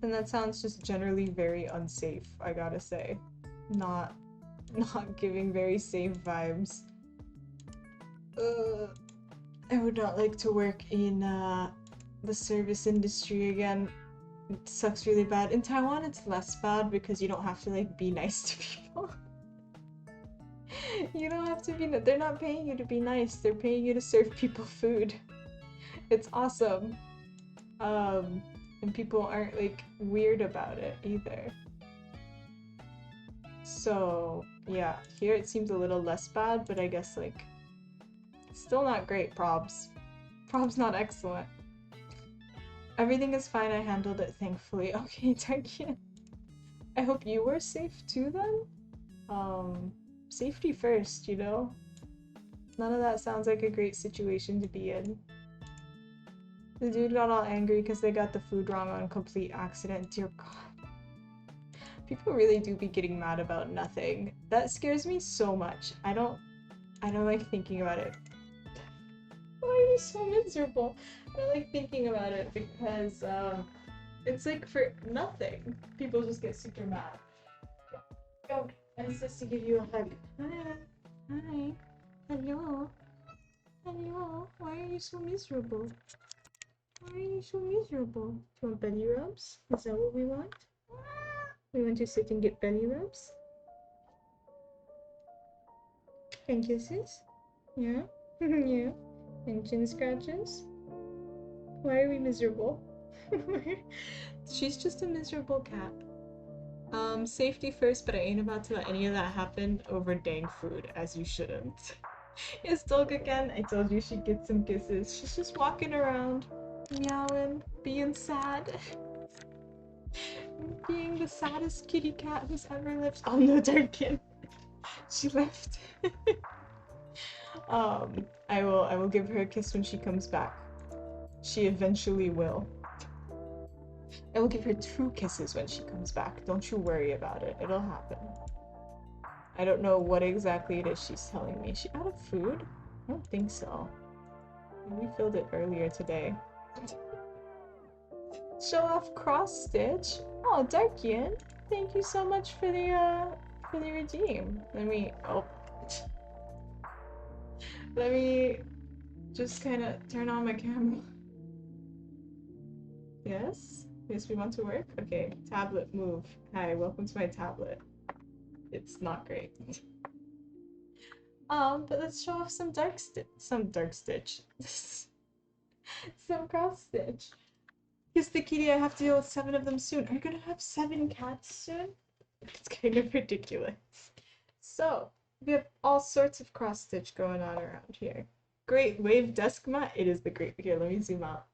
And that sounds just generally very unsafe, I gotta say. Not giving very safe vibes. I would not like to work in the service industry again. It sucks really bad. In Taiwan it's less bad because you don't have to like be nice to people. You don't have to be, they're not paying you to be nice, they're paying you to serve people food. It's awesome. And people aren't like weird about it either. So yeah, here it seems a little less bad, but I guess like still not great. Probs not excellent. Everything is fine, I handled it thankfully. Okay, Tarkian. I hope you were safe too then? Safety first, you know? None of that sounds like a great situation to be in. The dude got all angry because they got the food wrong on complete accident. Dear God. People really do be getting mad about nothing. That scares me so much. I don't like thinking about it. Why are you so miserable? I don't like thinking about it because it's like for nothing. People just get super mad. Go. I'm supposed to give you a hug. Hi. Hello. Hello. Why are you so miserable? Why are you so miserable? Do you want belly rubs? Is that what we want? We want to sit and get belly rubs? And kisses? Yeah? Yeah? And chin scratches? Why are we miserable? She's just a miserable cat. Safety first, but I ain't about to let any of that happen over dang food, as you shouldn't. Yes, Dolga again. I told you she'd get some kisses. She's just walking around, meowing, being sad. Being the saddest kitty cat who's ever lived. Oh no, Darkin. She left. I will give her a kiss when she comes back. She eventually will. I will give her 2 kisses when she comes back. Don't you worry about it. It'll happen. I don't know what exactly it is she's telling me. Is she out of food? I don't think so. We filled it earlier today. show off cross stitch. Oh, Darkian, thank you so much for the redeem. Let me just kind of turn on my camera. Yes? Yes, we want to work? Okay, tablet move. Hi, welcome to my tablet. It's not great. But let's show off some dark stitch. Some cross stitch. Because the kitty, I have to deal with 7 of them soon. Are you gonna have 7 cats soon? It's kind of ridiculous. So, we have all sorts of cross stitch going on around here. Great wave desk mat. It is the great. Here, let me zoom out.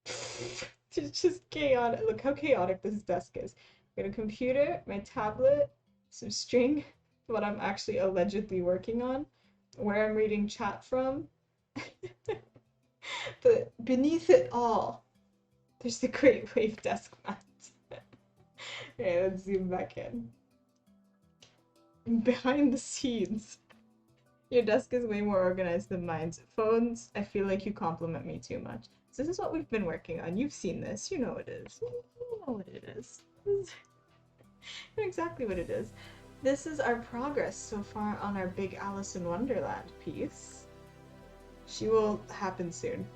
It's just chaotic. Look how chaotic this desk is. I got a computer, my tablet, some string, what I'm actually allegedly working on, where I'm reading chat from. But beneath it all, there's the Great Wave desk mat. Okay, let's zoom back in. Behind the scenes. Your desk is way more organized than mine. Phones, I feel like you compliment me too much. So this is what we've been working on. You've seen this. You know what it is. You know what it is. You know exactly what it is. This is our progress so far on our big Alice in Wonderland piece. She will happen soon.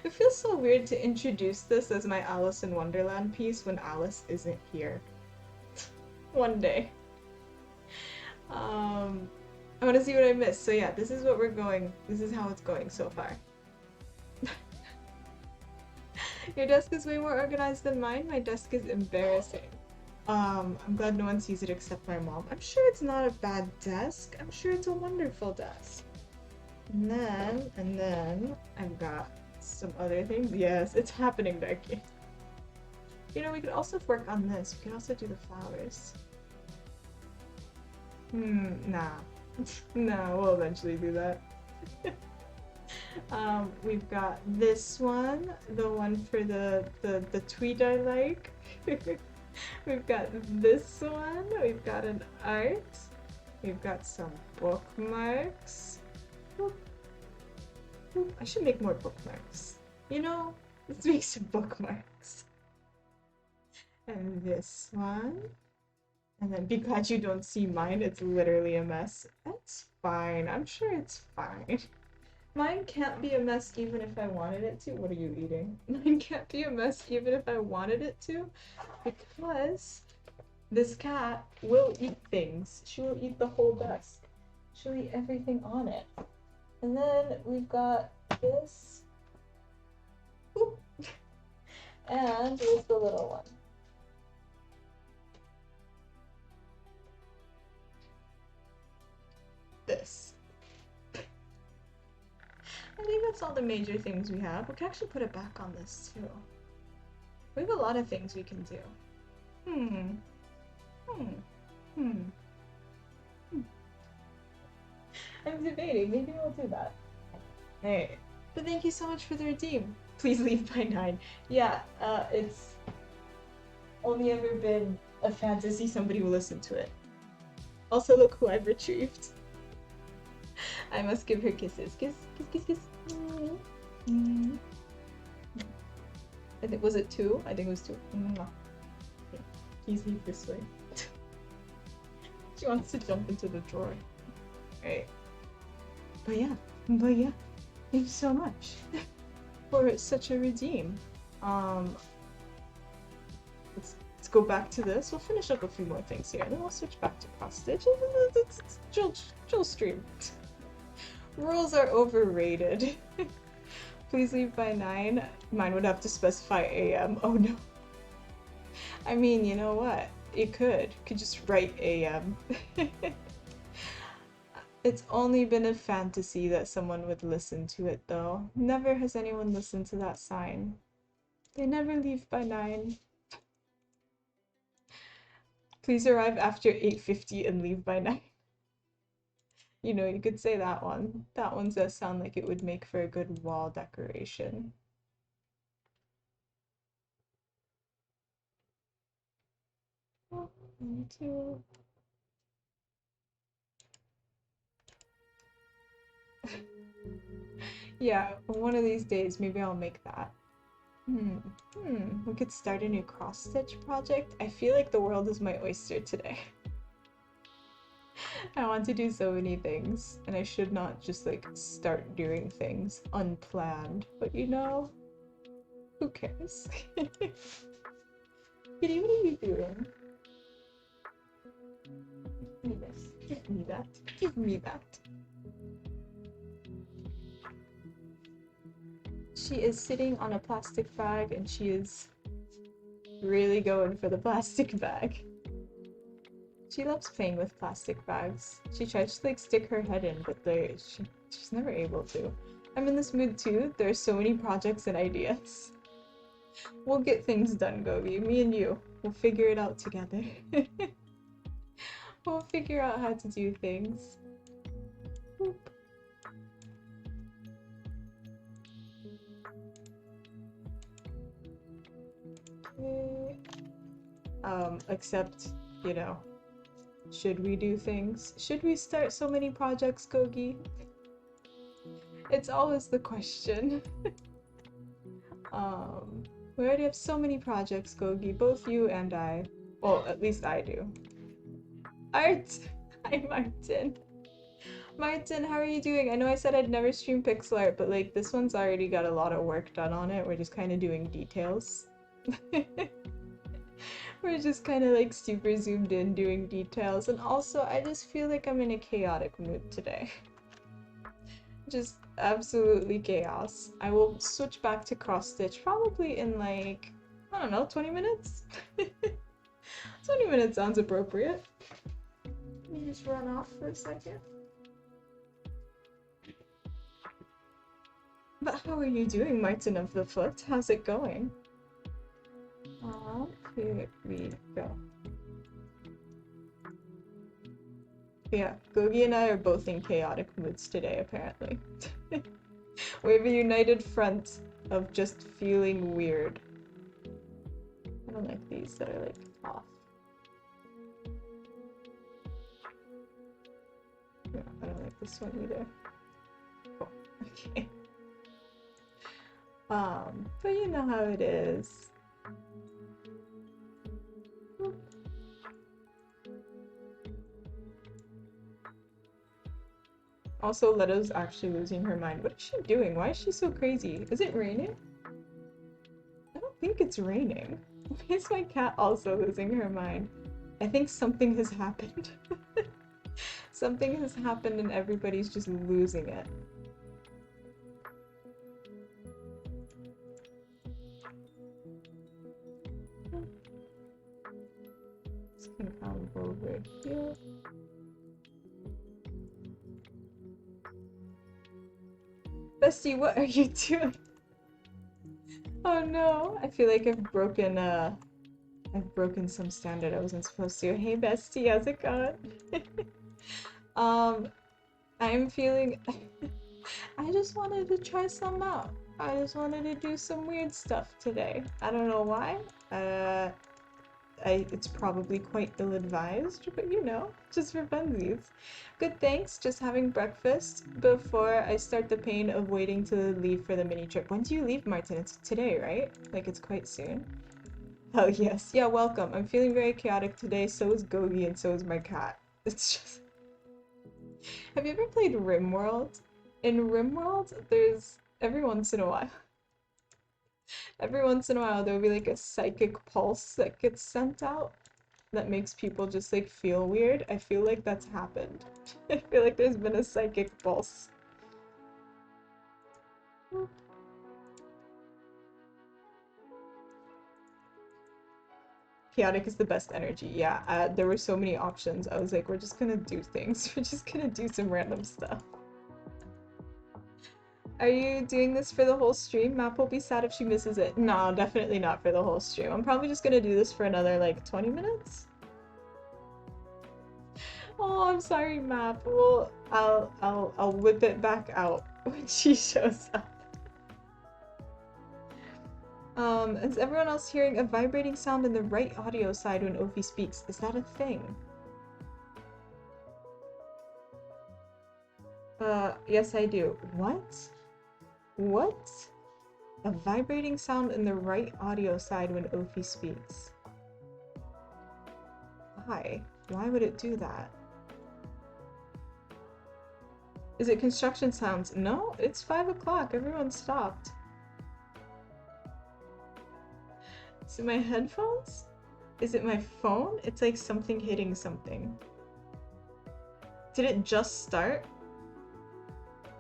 It feels so weird to introduce this as my Alice in Wonderland piece when Alice isn't here. One day. I want to see what I missed. So yeah, this is what we're going. This is how it's going so far. Your desk is way more organized than mine. My desk is embarrassing. I'm glad no one sees it except my mom. I'm sure it's not a bad desk. I'm sure it's a wonderful desk. And then I've got some other things. Yes, it's happening, Darky. You know, we could also work on this. We could also do the flowers. Nah. No, we'll eventually do that. We've got this one, the one for the tweet I like. We've got this one, we've got an art, we've got some bookmarks. I should make more bookmarks. You know, let's make some bookmarks. And this one. And then be glad you don't see mine, it's literally a mess. That's fine, I'm sure it's fine. Mine can't be a mess even if I wanted it to. What are you eating? Mine can't be a mess even if I wanted it to, because this cat will eat things. She will eat the whole desk. She'll eat everything on it. And then we've got this. Oop. And here's the little one. This. I think that's all the major things we have. We can actually put it back on this too. We have a lot of things we can do. I'm debating. Maybe we'll do that. Hey. But thank you so much for the redeem. Please leave by 9. Yeah, it's only ever been a fantasy. Somebody will listen to it. Also, look who I've retrieved. I must give her kisses. Kiss, kiss, kiss, kiss. I think, was it 2? I think it was 2. Okay. Please leave this way. She wants to jump into the drawer. Alright. But yeah. Thank you so much for such a redeem. Let's go back to this. We'll finish up a few more things here, and then we'll switch back to cross stitch. It's Jill stream. Rules are overrated. Please leave by 9. Mine would have to specify AM. Oh no. I mean, you know what? It could. You could just write AM. It's only been a fantasy that someone would listen to it, though. Never has anyone listened to that sign. They never leave by 9. Please arrive after 8:50 and leave by 9. You know, you could say that one. That one does sound like it would make for a good wall decoration. Oh, 1, 2. Yeah, one of these days, maybe I'll make that. We could start a new cross-stitch project. I feel like the world is my oyster today. I want to do so many things, and I should not just like start doing things unplanned. But you know, who cares? Kitty, what are you doing? Give me this. Give me that. Give me that. She is sitting on a plastic bag and she is really going for the plastic bag. She loves playing with plastic bags. She tries to like stick her head in, but she's never able to. I'm in this mood too. There's so many projects and ideas. We'll get things done, Gogi. Me and you. We'll figure it out together. We'll figure out how to do things. Boop. Okay. Except, you know, should we do things? Should we start so many projects, Gogi? It's always the question. We already have so many projects, Gogi, both you and I. Well, at least I do. Art! Hi, Martin. Martin, how are you doing? I know I said I'd never stream pixel art, but like this one's already got a lot of work done on it. We're just kind of doing details. We're just kind of like super zoomed in doing details, and also I just feel like I'm in a chaotic mood today. Just absolutely chaos. I will switch back to cross stitch probably in like, I don't know, 20 minutes? 20 minutes sounds appropriate. Let me just run off for a second. But how are you doing, Martin of the Foot? How's it going? Here we go. Yeah, Gogi and I are both in chaotic moods today, apparently. We have a united front of just feeling weird. I don't like these that are like off. Yeah, I don't like this one either. Oh, okay. But you know how it is. Also, Leto's actually losing her mind. What is she doing? Why is she so crazy? Is it raining? I don't think it's raining. Why is my cat also losing her mind? I think something has happened. Something has happened and everybody's just losing it. Just gonna come over here. Bestie, what are you doing? Oh no, I feel like I've broken some standard I wasn't supposed to. Hey Bestie, how's it going? I'm feeling I just wanted to try some out. I just wanted to do some weird stuff today. I don't know why. It's probably quite ill-advised, but you know, just for funsies. Good, thanks. Just having breakfast before I start the pain of waiting to leave for the mini trip. When do you leave, Martin? It's today, right? Like, it's quite soon. Oh, yes. Yeah, welcome. I'm feeling very chaotic today. So is Gogi and so is my cat. It's just... Have you ever played RimWorld? In RimWorld, there's... Every once in a while there'll be like a psychic pulse that gets sent out that makes people just like feel weird. I feel like that's happened. I feel like there's been a psychic pulse. Chaotic is the best energy. Yeah, there were so many options. I was like, we're just gonna do things. We're just gonna do some random stuff. Are you doing this for the whole stream? Map will be sad if she misses it. No, definitely not for the whole stream. I'm probably just gonna do this for another like 20 minutes. Oh, I'm sorry, Map. Well, I'll whip it back out when she shows up. Is everyone else hearing a vibrating sound in the right audio side when Ophi speaks? Is that a thing? Yes I do. What? What? A vibrating sound in the right audio side when Ophi speaks. Why? Why would it do that? Is it construction sounds? No, it's 5 o'clock. Everyone stopped. Is it my headphones? Is it my phone? It's like something hitting something. Did it just start?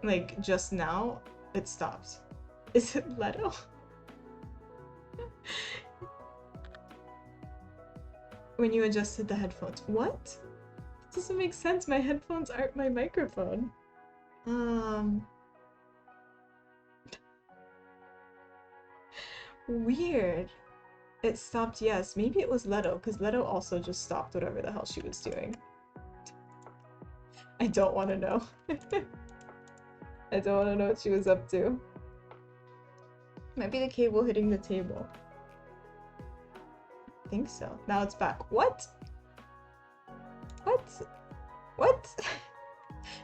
Like just now? It stopped. Is it Leto? When you adjusted the headphones. What? That doesn't make sense. My headphones aren't my microphone. Weird. It stopped, yes. Maybe it was Leto, because Leto also just stopped whatever the hell she was doing. I don't want to know. I don't want to know what she was up to. Might be the cable hitting the table. I think so. Now it's back. What? What? What?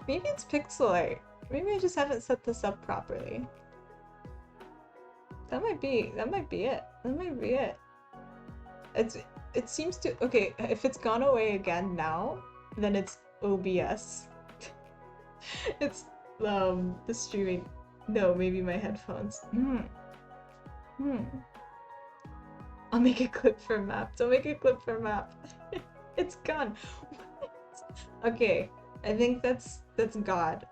Maybe it's pixel art. Maybe I just haven't set this up properly. That might be it. That might be it. It seems to, okay, if it's gone away again now, then it's OBS. It's the streaming. No, maybe my headphones. I'll make a clip for map. Don't make a clip for map. It's gone. What? Okay, I think that's God.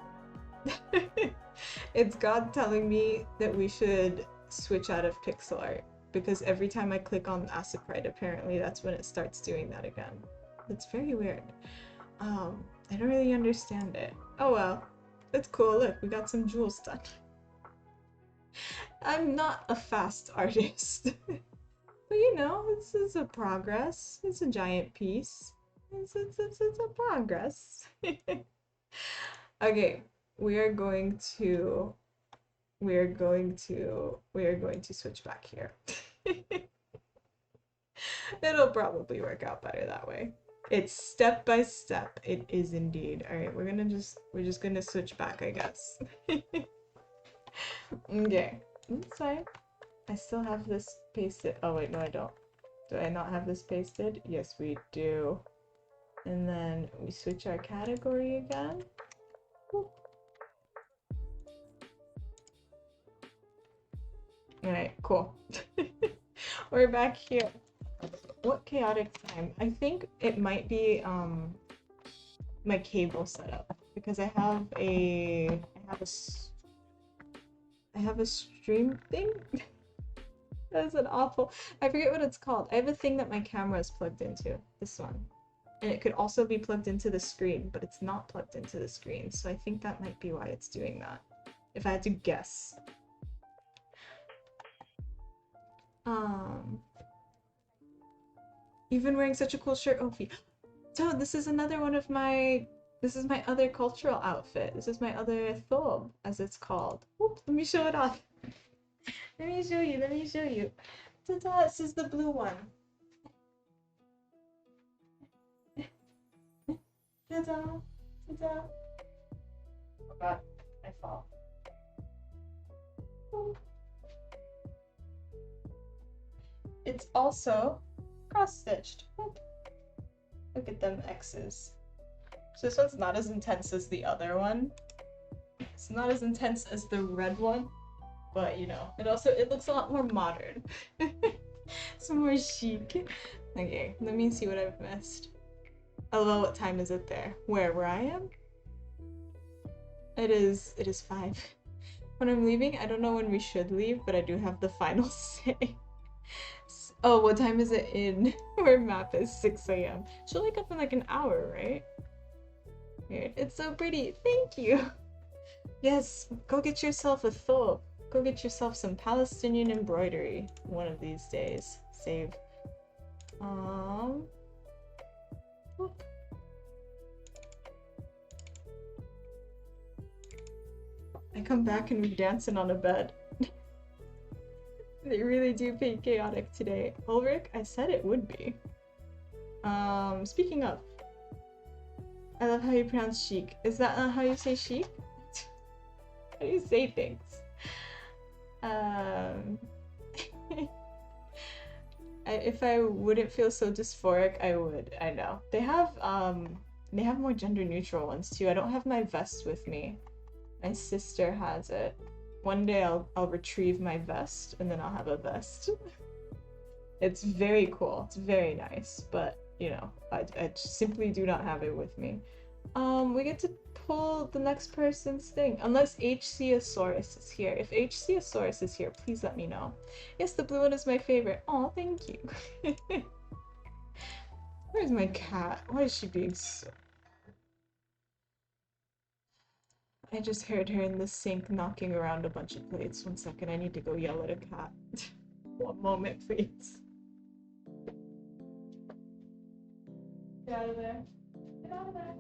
It's God telling me that we should switch out of pixel art, because every time I click on Aseprite, apparently that's when it starts doing that again. It's very weird. I don't really understand it. Oh well, it's cool. Look, we got some jewels done. I'm not a fast artist, but you know, this is a progress. It's a giant piece. It's a progress. Okay, we are going to switch back here. It'll probably work out better that way. It's step by step. It is indeed. All right, we're just gonna switch back, I guess. Okay. Oops, sorry. I still have this pasted. Oh wait, no, I don't. Do I not have this pasted? Yes, we do. And then we switch our category again. Whoop. Alright, cool. We're back here. What chaotic time? I think it might be my cable setup, because I have a stream thing. That's an awful, I forget what it's called. I have a thing that my camera is plugged into, this one. And it could also be plugged into the screen, but it's not plugged into the screen, so I think that might be why it's doing that, if I had to guess. You've been wearing such a cool shirt, Ophi. So this is another one of my, this is my other cultural outfit. This is my other thobe, as it's called. Oops, let me show it off. Let me show you. Ta-da, this is the blue one. Ta-da, ta-da. Oh god, I fall. Oh. It's also cross-stitched. Look at them X's. So this one's not as intense as the other one. It's not as intense as the red one, but you know, it looks a lot more modern. It's more chic. Okay, let me see what I've missed. Although, what time is it there? Where I am? It is 5. When I'm leaving, I don't know when we should leave, but I do have the final say. Oh, what time is it in where map is? 6 a.m. She'll wake up in like an hour, right? Weird. It's so pretty. Thank you. Yes, go get yourself a thobe. Go get yourself some Palestinian embroidery one of these days. Save. Whoop. I come back and we're dancing on a bed. They really do paint chaotic today. Ulrich, I said it would be. Speaking of, I love how you pronounce chic. Is that not how you say chic? How do you say things? Um, if I wouldn't feel so dysphoric, I would. I know. They have more gender neutral ones too. I don't have my vest with me. My sister has it. One day I'll retrieve my vest and then I'll have a vest. It's very cool. It's very nice, but you know, I simply do not have it with me. We get to pull the next person's thing, unless HCosaurus is here. If HCosaurus is here, please let me know. Yes, the blue one is my favorite. Oh, thank you. Where's my cat? Why is she being so... I just heard her in the sink knocking around a bunch of plates. One second, I need to go yell at a cat. One moment, please. Get out of there. Get out of there.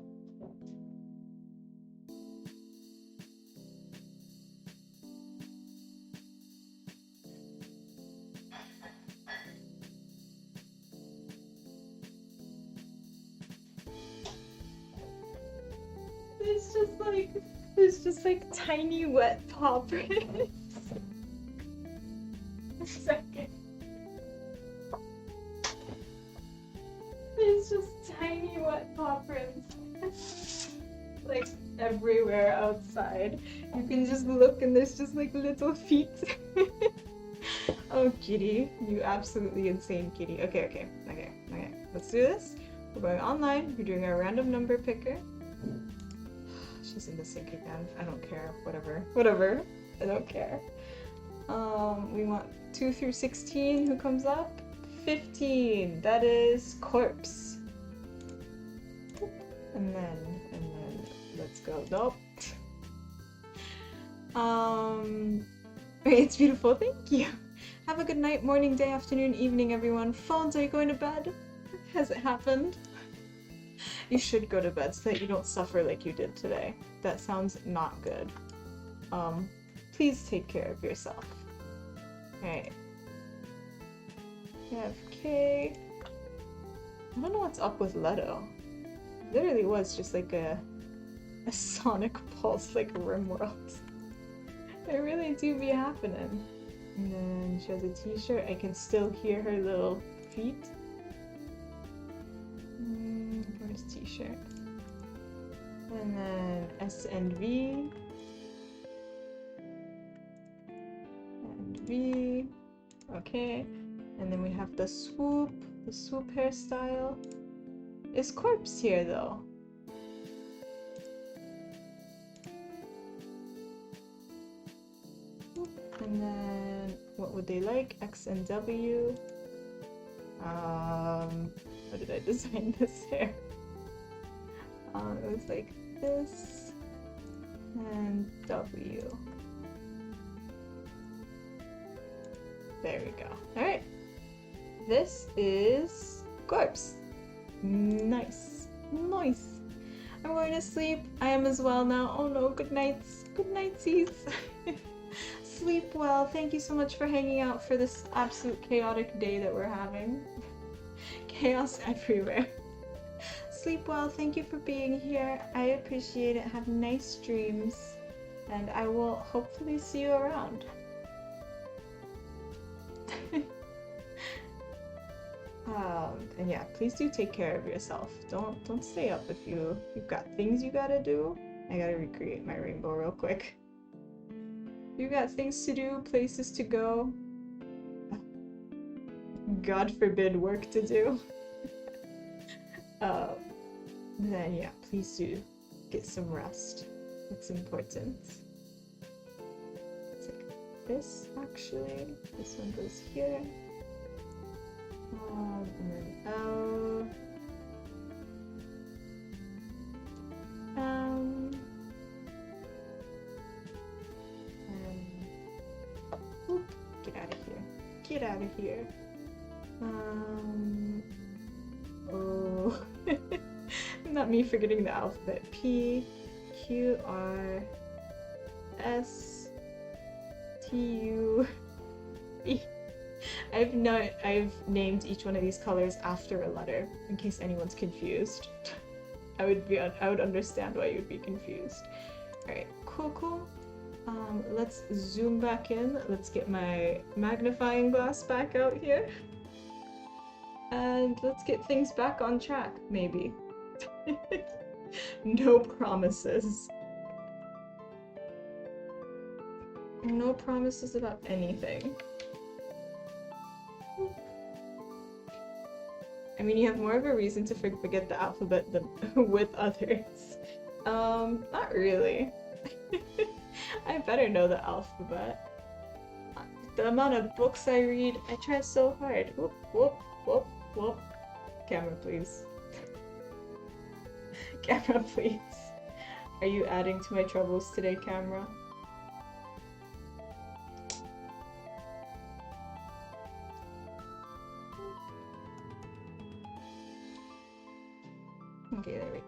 There's just like tiny wet paw prints. A second. There's just tiny wet paw prints. Like everywhere outside. You can just look and there's just like little feet. Oh, kitty. You absolutely insane kitty. Okay. Let's do this. We're going online. We're doing our random number picker. She's in the sink again. I don't care. Whatever. I don't care. We want 2 through 16. Who comes up? 15. That is corpse. And then let's go. Nope. It's beautiful. Thank you. Have a good night, morning, day, afternoon, evening, everyone. Phones, are you going to bed? Has it happened? You should go to bed so that you don't suffer like you did today. That sounds not good. Please take care of yourself. Alright. We have K. I don't know what's up with Leto. Literally was just like a sonic pulse, like RimWorld. It really do be happening. And then she has a t-shirt. I can still hear her little feet. Where's t-shirt? And then S and V. And V. Okay. And then we have the swoop hairstyle. Is Corpse here though? And then what would they like? X and W. How did I design this hair? It was like this and W. There we go. Alright. This is Corpse. Nice. Nice. I'm going to sleep. I am as well now. Oh no, good nights. Good nightsies. Sleep well. Thank you so much for hanging out for this absolute chaotic day that we're having. Chaos everywhere. Sleep well. Thank you for being here. I appreciate it. Have nice dreams. And I will hopefully see you around. And yeah, please do take care of yourself. Don't stay up if you've got things you gotta do. I gotta recreate my rainbow real quick. You got things to do, places to go. God forbid work to do. Then yeah, please do get some rest. It's important. It's like this actually. This one goes here. And then L. Oop, get out of here. Get out of here. Oh. Not me forgetting the alphabet. P, Q, R, S, T, U, E. I've named each one of these colors after a letter, in case anyone's confused. I would understand why you'd be confused. Alright, cool. Let's zoom back in. Let's get my magnifying glass back out here. And let's get things back on track, maybe. No promises. No promises about anything. I mean, you have more of a reason to forget the alphabet than with others. Not really. I better know the alphabet. The amount of books I read, I try so hard. Whoop, whoop, whoop, whoop. Camera, please. Camera, please. Are you adding to my troubles today, camera? Okay, there we go.